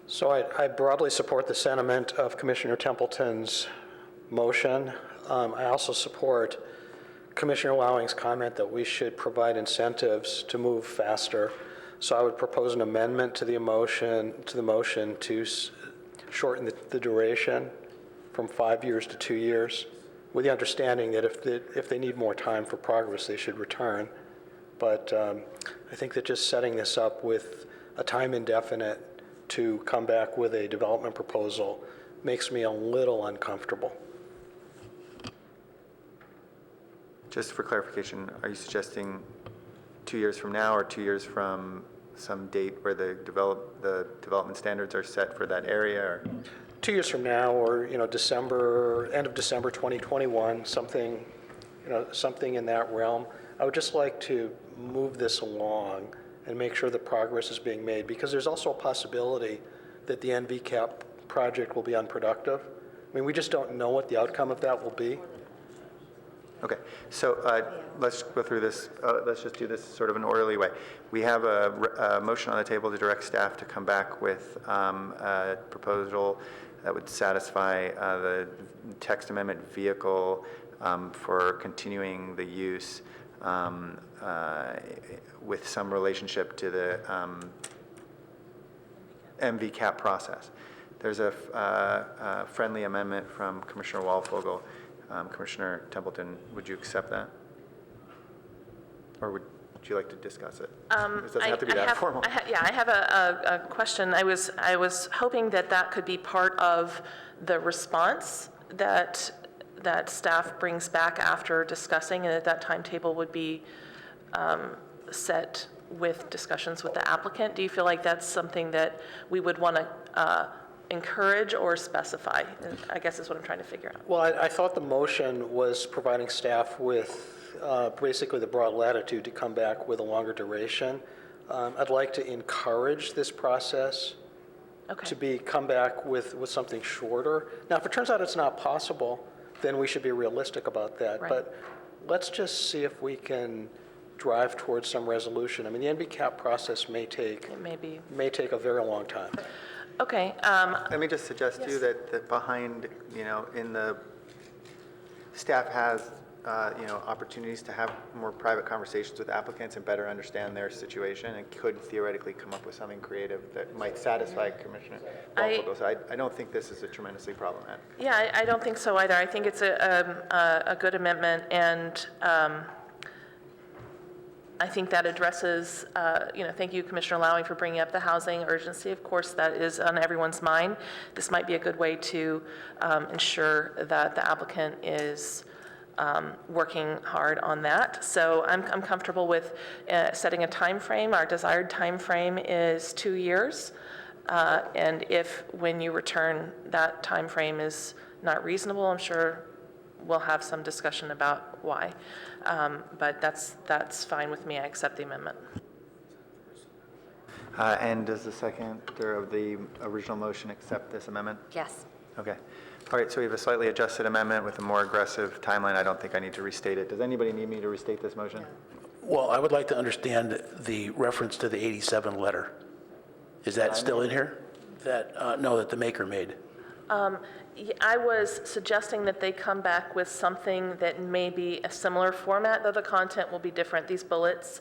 So I broadly support the sentiment of Commissioner Templeton's motion. I also support Commissioner Lowing's comment that we should provide incentives to move faster. So I would propose an amendment to the motion to shorten the duration from 5 years to 2 years, with the understanding that if they need more time for progress, they should return. But I think that just setting this up with a time indefinite to come back with a development proposal makes me a little uncomfortable. Just for clarification, are you suggesting 2 years from now or 2 years from some date where the development standards are set for that area? Or? 2 years from now, or end of December 2021, something in that realm. I would just like to move this along and make sure that progress is being made, because there's also a possibility that the NVCAP project will be unproductive. I mean, we just don't know what the outcome of that will be. Okay, so let's go through this. Let's just do this sort of an orderly way. We have a motion on the table to direct staff to come back with a proposal that would satisfy the text amendment vehicle for continuing the use with some relationship to the MVCAP process. There's a friendly amendment from Commissioner Waldvogel. Commissioner Templeton, would you accept that? Or would you like to discuss it? It doesn't have to be that formal. I have a question. I was hoping that could be part of the response that staff brings back after discussing, and that timetable would be set with discussions with the applicant. Do you feel like that's something that we would want to encourage or specify, I guess is what I'm trying to figure out. Well, I thought the motion was providing staff with basically the broad latitude to come back with a longer duration. I'd like to encourage this process to come back with something shorter. Now, if it turns out it's not possible, then we should be realistic about that. Right. But let's just see if we can drive towards some resolution. I mean, the NVCAP process may take a very long time. Okay. Let me just suggest to you that behind, in the staff has, opportunities to have more private conversations with applicants and better understand their situation, and could theoretically come up with something creative that might satisfy Commissioner Waldvogel. So I don't think this is a tremendously problematic. Yeah, I don't think so either. I think it's a good amendment, and I think that addresses, thank you, Commissioner Lowing, for bringing up the housing urgency. Of course, that is on everyone's mind. This might be a good way to ensure that the applicant is working hard on that. So I'm comfortable with setting a time frame. Our desired time frame is 2 years. And if, when you return, that time frame is not reasonable, I'm sure we'll have some discussion about why. But that's fine with me. I accept the amendment. And does the seconder of the original motion accept this amendment? Yes. Okay. All right, so we have a slightly adjusted amendment with a more aggressive timeline. I don't think I need to restate it. Does anybody need me to restate this motion? Well, I would like to understand the reference to the 87 letter. Is that still in here? That the maker made. I was suggesting that they come back with something that may be a similar format, though the content will be different. These bullets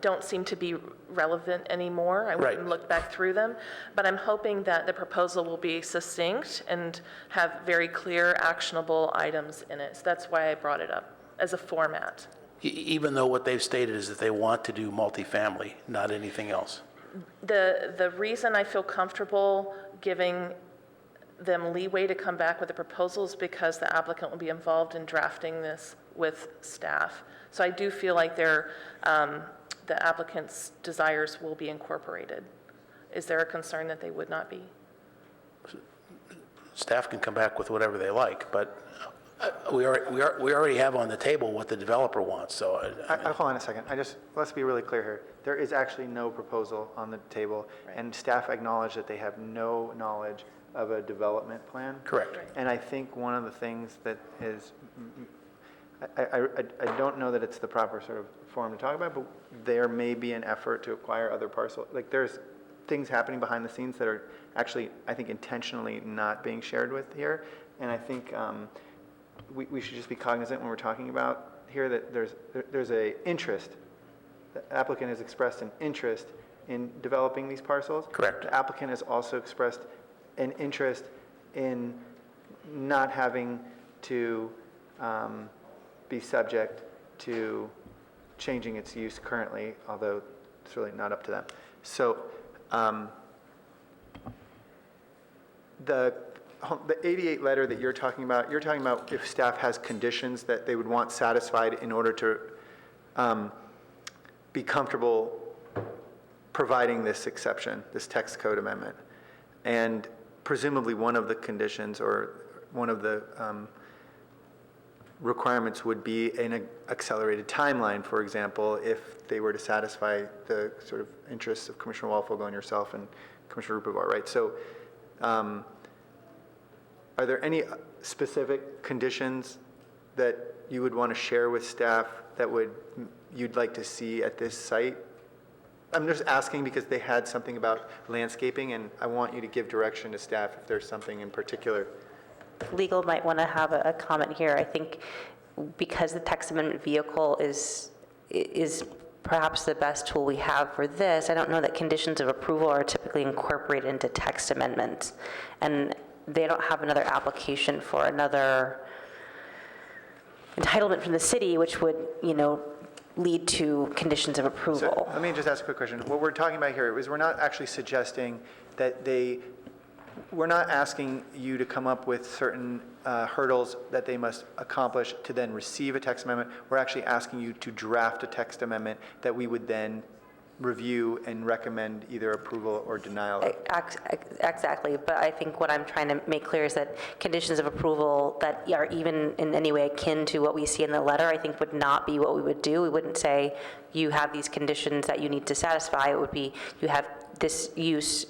don't seem to be relevant anymore. I wouldn't look back through them, but I'm hoping that the proposal will be succinct and have very clear, actionable items in it. So that's why I brought it up as a format. Even though what they've stated is that they want to do multifamily, not anything else. The reason I feel comfortable giving them leeway to come back with the proposals because the applicant will be involved in drafting this with staff. So I do feel like the applicant's desires will be incorporated. Is there a concern that they would not be? staff can come back with whatever they like, but we already have on the table what the developer wants, so. Hold on a second. Let's be really clear here. There is actually no proposal on the table, and staff acknowledge that they have no knowledge of a development plan. Correct. And I think one of the things that is, I don't know that it's the proper sort of forum to talk about, but there may be an effort to acquire other parcels. Like, there's things happening behind the scenes that are actually, I think, intentionally not being shared with here. And I think we should just be cognizant when we're talking about here that there's a interest. The applicant has expressed an interest in developing these parcels. Correct. The applicant has also expressed an interest in not having to be subject to changing its use currently, although it's really not up to them. So the 88 letter that you're talking about if staff has conditions that they would want satisfied in order to be comfortable providing this exception, this text code amendment. And presumably one of the conditions or one of the requirements would be an accelerated timeline, for example, if they were to satisfy the sort of interests of Commissioner Walfogle and yourself and Commissioner Rupavar, right? So are there any specific conditions that you would want to share with staff that you'd like to see at this site? I'm just asking because they had something about landscaping, and I want you to give direction to staff if there's something in particular. Legal might want to have a comment here. I think because the text amendment vehicle is perhaps the best tool we have for this, I don't know that conditions of approval are typically incorporated into text amendments. And they don't have another application for another entitlement from the city, which would, lead to conditions of approval. So let me just ask a quick question. What we're talking about here is we're not actually suggesting that we're not asking you to come up with certain hurdles that they must accomplish to then receive a text amendment. We're actually asking you to draft a text amendment that we would then review and recommend either approval or denial of. Exactly, but I think what I'm trying to make clear is that conditions of approval that are even in any way akin to what we see in the letter, I think would not be what we would do. We wouldn't say you have these conditions that you need to satisfy. It would be you have this use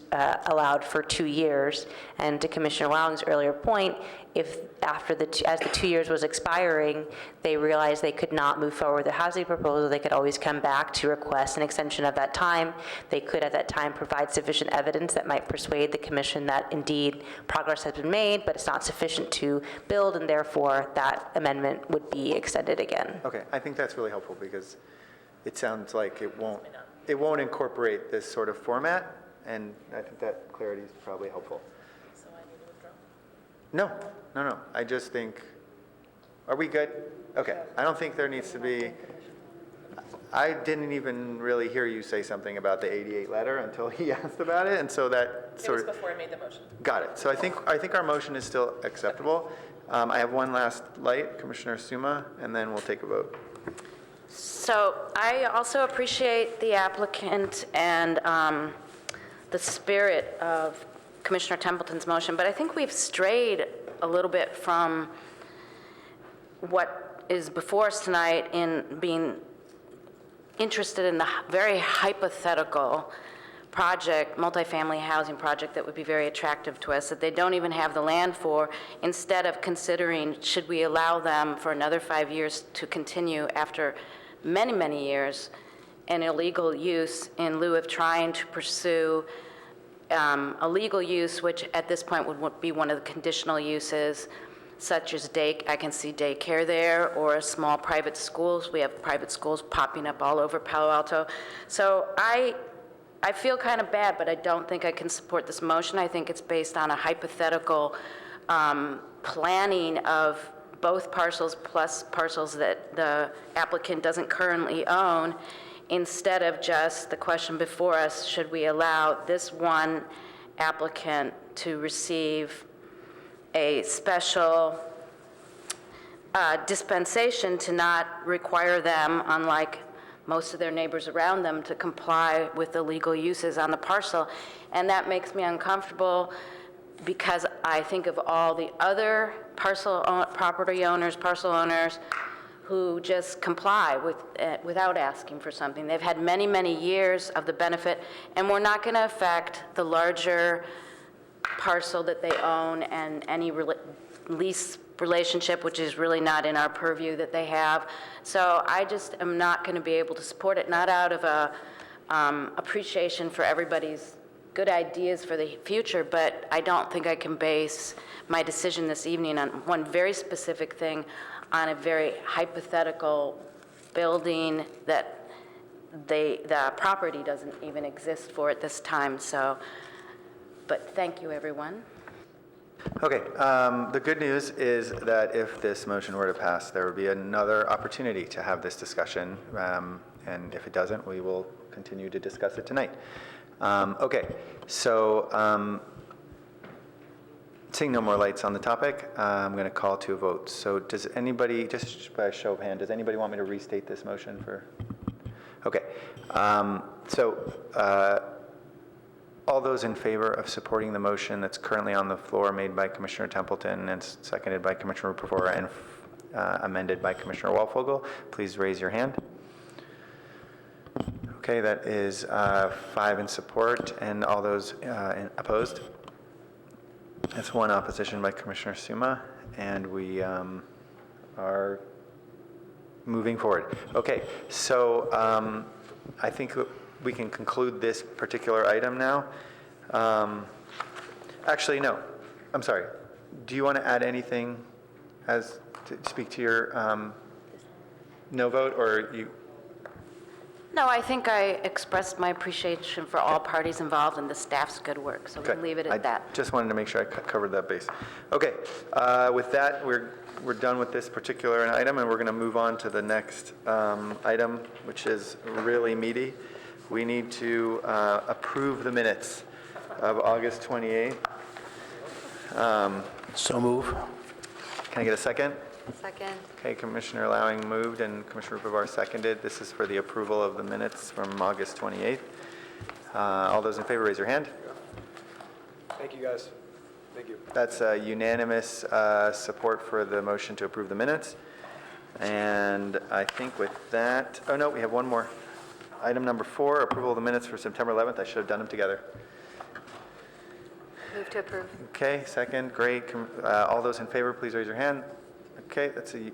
allowed for 2 years. And to Commissioner Wowing's earlier point, if as the 2 years was expiring, they realized they could not move forward with the housing proposal, they could always come back to request an extension of that time. They could at that time provide sufficient evidence that might persuade the commission that indeed progress has been made, but it's not sufficient to build, and therefore that amendment would be extended again. Okay, I think that's really helpful because it sounds like it won't incorporate this sort of format, and I think that clarity is probably helpful. So I need to withdraw? No. I just think, are we good? Okay, I don't think there needs to be, I didn't even really hear you say something about the 88 letter until he asked about it, and so that sort of. It was before I made the motion. Got it. So I think our motion is still acceptable. I have one last light, Commissioner Suma, and then we'll take a vote. So I also appreciate the applicant and the spirit of Commissioner Templeton's motion, but I think we've strayed a little bit from what is before us tonight in being interested in the very hypothetical project, multifamily housing project that would be very attractive to us, that they don't even have the land for, instead of considering, should we allow them for another 5 years to continue after many, many years, an illegal use in lieu of trying to pursue a legal use, which at this point would be one of the conditional uses, such as I can see daycare there, or small private schools. We have private schools popping up all over Palo Alto. So I feel kind of bad, but I don't think I can support this motion. I think it's based on a hypothetical planning of both parcels plus parcels that the applicant doesn't currently own, instead of just the question before us, should we allow this one applicant to receive a special dispensation to not require them, unlike most of their neighbors around them, to comply with the legal uses on the parcel. And that makes me uncomfortable because I think of all the other property owners, parcel owners, who just comply without asking for something. They've had many, many years of the benefit, and we're not going to affect the larger parcel that they own and any lease relationship, which is really not in our purview that they have. So I just am not going to be able to support it, not out of a appreciation for everybody's good ideas for the future, but I don't think I can base my decision this evening on one very specific thing, on a very hypothetical building that the property doesn't even exist for at this time. So, but thank you, everyone. Okay, the good news is that if this motion were to pass, there would be another opportunity to have this discussion, and if it doesn't, we will continue to discuss it tonight. Okay, so seeing no more lights on the topic, I'm going to call to a vote. So does anybody, just by a show of hand, does anybody want me to restate this motion for? Okay, all those in favor of supporting the motion that's currently on the floor, made by Commissioner Templeton and seconded by Commissioner Rupavora and amended by Commissioner Walfogel, please raise your hand. Okay, that is 5 in support, and all those opposed? That's 1 opposition by Commissioner Suma, and we are moving forward. Okay, so I think we can conclude this particular item now. Actually, no, I'm sorry. Do you want to add anything as to speak to your no vote, or you? No, I think I expressed my appreciation for all parties involved and the staff's good work, so we can leave it at that. I just wanted to make sure I covered that base. Okay, with that, we're done with this particular item, and we're going to move on to the next item, which is really meaty. We need to approve the minutes of August 28th. So move. Can I get a second? Second. Okay, Commissioner Lowing moved and Commissioner Rupavar seconded. This is for the approval of the minutes from August 28th. All those in favor, raise your hand. Thank you, guys. Thank you. That's unanimous support for the motion to approve the minutes. And I think with that, oh no, we have one more. Item number 4, approval of the minutes for September 11th. I should have done them together. Move to approve. Okay, second, great. All those in favor, please raise your hand. Okay, that's a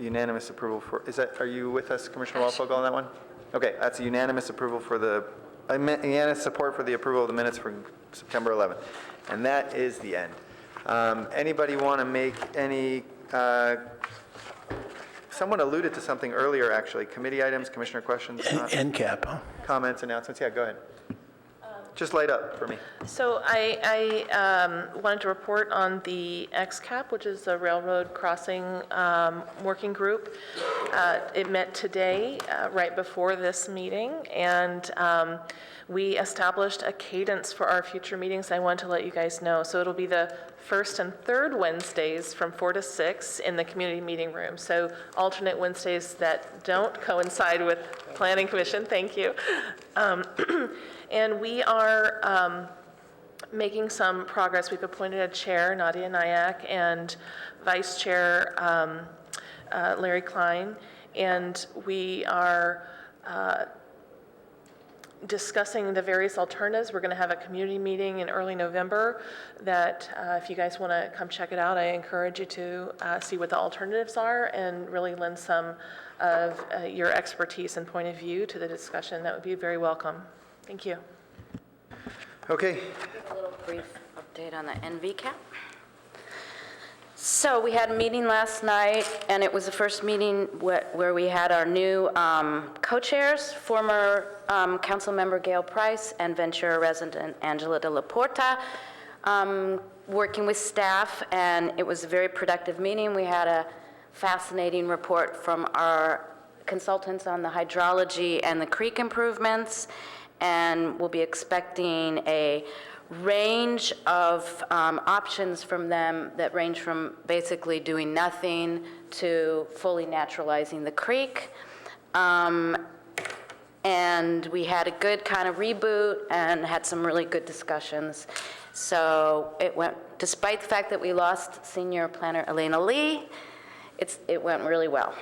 unanimous approval for, are you with us, Commissioner Walfogel, on that one? Okay, that's a unanimous approval for unanimous support for the approval of the minutes for September 11th. And that is the end. Anybody want to make any, someone alluded to something earlier, actually. Committee items, commissioner questions? NCAP, huh? Comments, announcements? Yeah, go ahead. Just light up for me. So I wanted to report on the XCAP, which is the Railroad Crossing Working Group. It met today, right before this meeting, and we established a cadence for our future meetings. I wanted to let you guys know. So it'll be the first and third Wednesdays from 4 to 6 in the community meeting room. So alternate Wednesdays that don't coincide with Planning Commission. Thank you. And we are making some progress. We've appointed a chair, Nadia Nyack, and vice chair, Larry Klein, and we are discussing the various alternatives. We're going to have a community meeting in early November that if you guys want to come check it out, I encourage you to see what the alternatives are and really lend some of your expertise and point of view to the discussion. That would be very welcome. Thank you. Okay. A little brief update on the NVCAP. So we had a meeting last night, and it was the first meeting where we had our new co-chairs, former council member Gail Price and Ventura resident Angela de la Porta, working with staff, and it was a very productive meeting. We had a fascinating report from our consultants on the hydrology and the creek improvements, and we'll be expecting a range of options from them that range from basically doing nothing to fully naturalizing the creek. And we had a good kind of reboot and had some really good discussions. So it went, despite the fact that we lost senior planner Elena Lee, it went really well.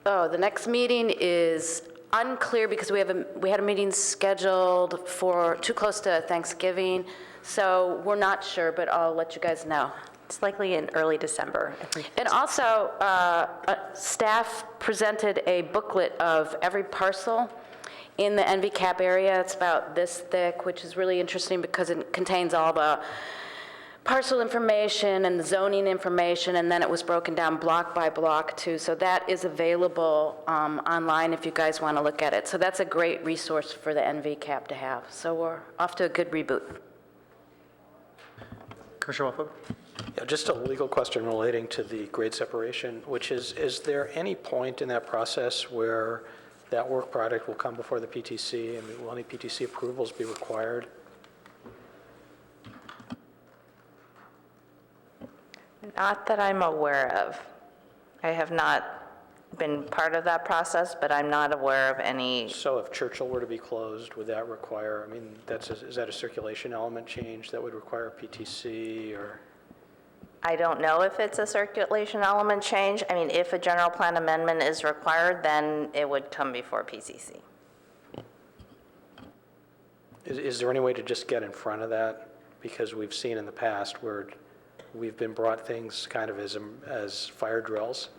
Oh, the next meeting is unclear because we had a meeting scheduled for too close to Thanksgiving, so we're not sure, but I'll let you guys know. It's likely in early December. And also, staff presented a booklet of every parcel in the NVCAP area. It's about this thick, which is really interesting because it contains all the parcel information and the zoning information, and then it was broken down block by block too. So that is available online if you guys want to look at it. So that's a great resource for the NVCAP to have. So we're off to a good reboot. Commissioner Waffle? Yeah, just a legal question relating to the grade separation, which is there any point in that process where that work product will come before the PTC, and will any PTC approvals be required? Not that I'm aware of. I have not been part of that process, but I'm not aware of any. So if Churchill were to be closed, would that require, I mean, is that a circulation element change that would require PTC, or? I don't know if it's a circulation element change. I mean, if a general plan amendment is required, then it would come before PCC. Is there any way to just get in front of that? Because we've seen in the past where we've been brought things kind of as fire drills.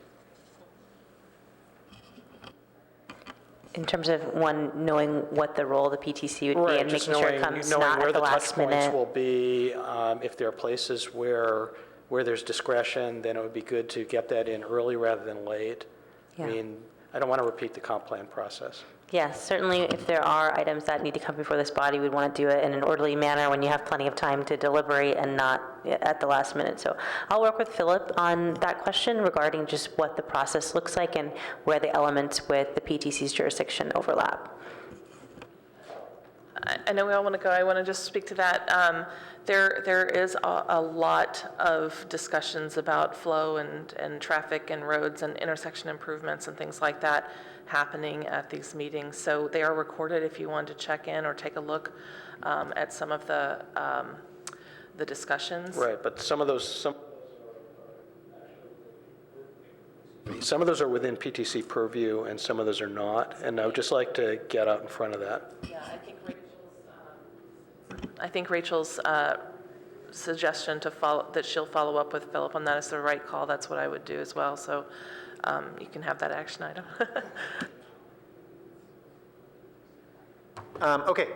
In terms of one, knowing what the role of the PTC would be and making sure it comes not at the last knowing where the touch points minute. will be. If there are places where there's discretion, then it would be good to get that in early rather than late. Yeah. I mean, I don't want to repeat the comp plan process. Yes, certainly if there are items that need to come before this body, we'd want to do it in an orderly manner when you have plenty of time to deliberate and not at the last minute. So I'll work with Philip on that question regarding just what the process looks like and where the elements with the PTC's jurisdiction overlap. I know we all want to go. I want to just speak to that. There is a lot of discussions about flow and traffic and roads and intersection improvements and things like that happening at these meetings. So they are recorded if you want to check in or take a look at some of the discussions. Right, but some of those are within PTC purview and some of those are not. And I would just like to get out in front of that. Yeah, I think Rachel's suggestion to that she'll follow up with Philip on that is the right call. That's what I would do as well. So you can have that action item. Okay,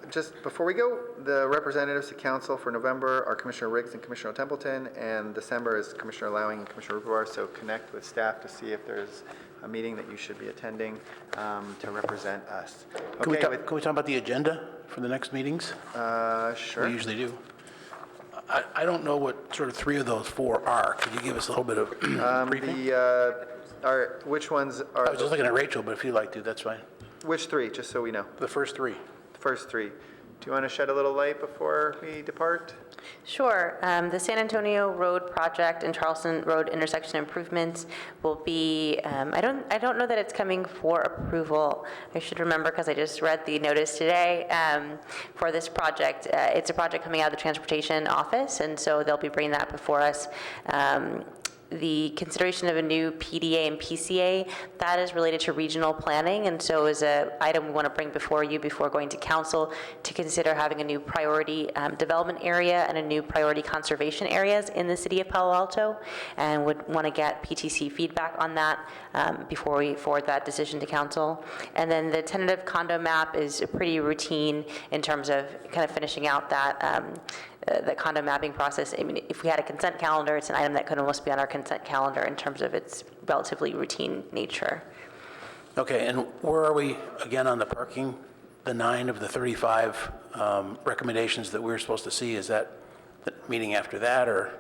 just before we go, the representatives to council for November are Commissioner Riggs and Commissioner Templeton, and December is Commissioner Lowing and Commissioner Rupavar, so connect with staff to see if there's a meeting that you should be attending to represent us. Can we Okay, talk about the agenda for the next meetings? sure. We usually do. I don't know what sort of three of those four are. Could you give us a little bit of briefing? Which ones I are, was just looking at Rachel, but if you'd like to, that's fine. which three, just so we know? The first three. The first three. Do you want to shed a little light before we depart? Sure. The San Antonio Road project and Charleston Road intersection improvements will be, I don't know that it's coming for approval. I should remember because I just read the notice today for this project. It's a project coming out of the transportation office, and so they'll be bringing that before us. The consideration of a new PDA and PCA, that is related to regional planning, and so is an item we want to bring before you before going to council to consider having a new priority development area and a new priority conservation areas in the city of Palo Alto, and would want to get PTC feedback on that before we forward that decision to council. And then the tentative condo map is pretty routine in terms of kind of finishing out that the condo mapping process. I mean, if we had a consent calendar, it's an item that could almost be on our consent calendar in terms of its relatively routine nature. Okay, and where are we again on the parking? The 9 of the 35 recommendations that we're supposed to see, is that the meeting after that, or?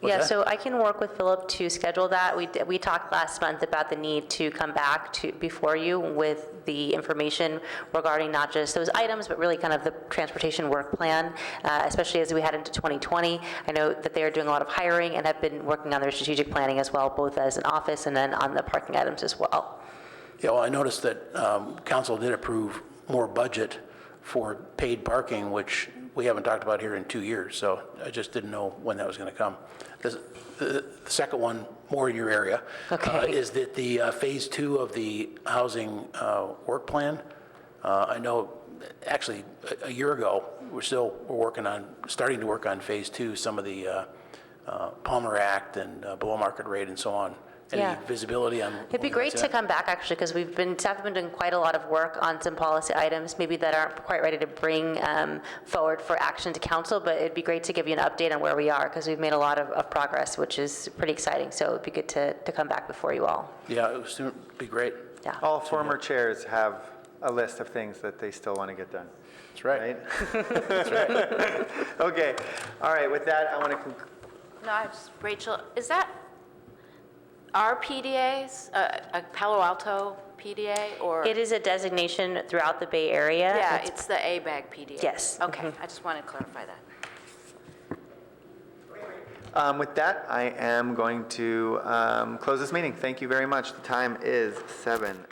Yeah, so I can work with Philip to schedule that. We talked last month about the need to come back before you with the information regarding not just those items, but really kind of the transportation work plan, especially as we head into 2020. I know that they are doing a lot of hiring and have been working on their strategic planning as well, both as an office and then on the parking items as well. Yeah, well, I noticed that council did approve more budget for paid parking, which we haven't talked about here in 2 years, so I just didn't know when that was going to come. The second one, more in your area, is that the Phase 2 of the housing work plan, I know actually a year ago, we're starting to work on Phase 2, some of the Palmer Act and below market rate and so on. Any visibility on? It'd be great to come back, actually, because staff have been doing quite a lot of work on some policy items, maybe that aren't quite ready to bring forward for action to council, but it'd be great to give you an update on where we are, because we've made a lot of progress, which is pretty exciting. So it'd be good to come back before you all. Yeah, it would be great. Yeah. All former chairs have a list of things that they still want to get done. That's right. That's right. Okay, all right, with that, I want to No, Rachel, is that our PDAs, a Palo Alto PDA, or? It is a designation throughout the Bay Area. Yeah, it's the ABAG PDA. Yes. Okay, I just wanted to clarify that. With that, I am going to close this meeting. Thank you very much. The time is 7:00.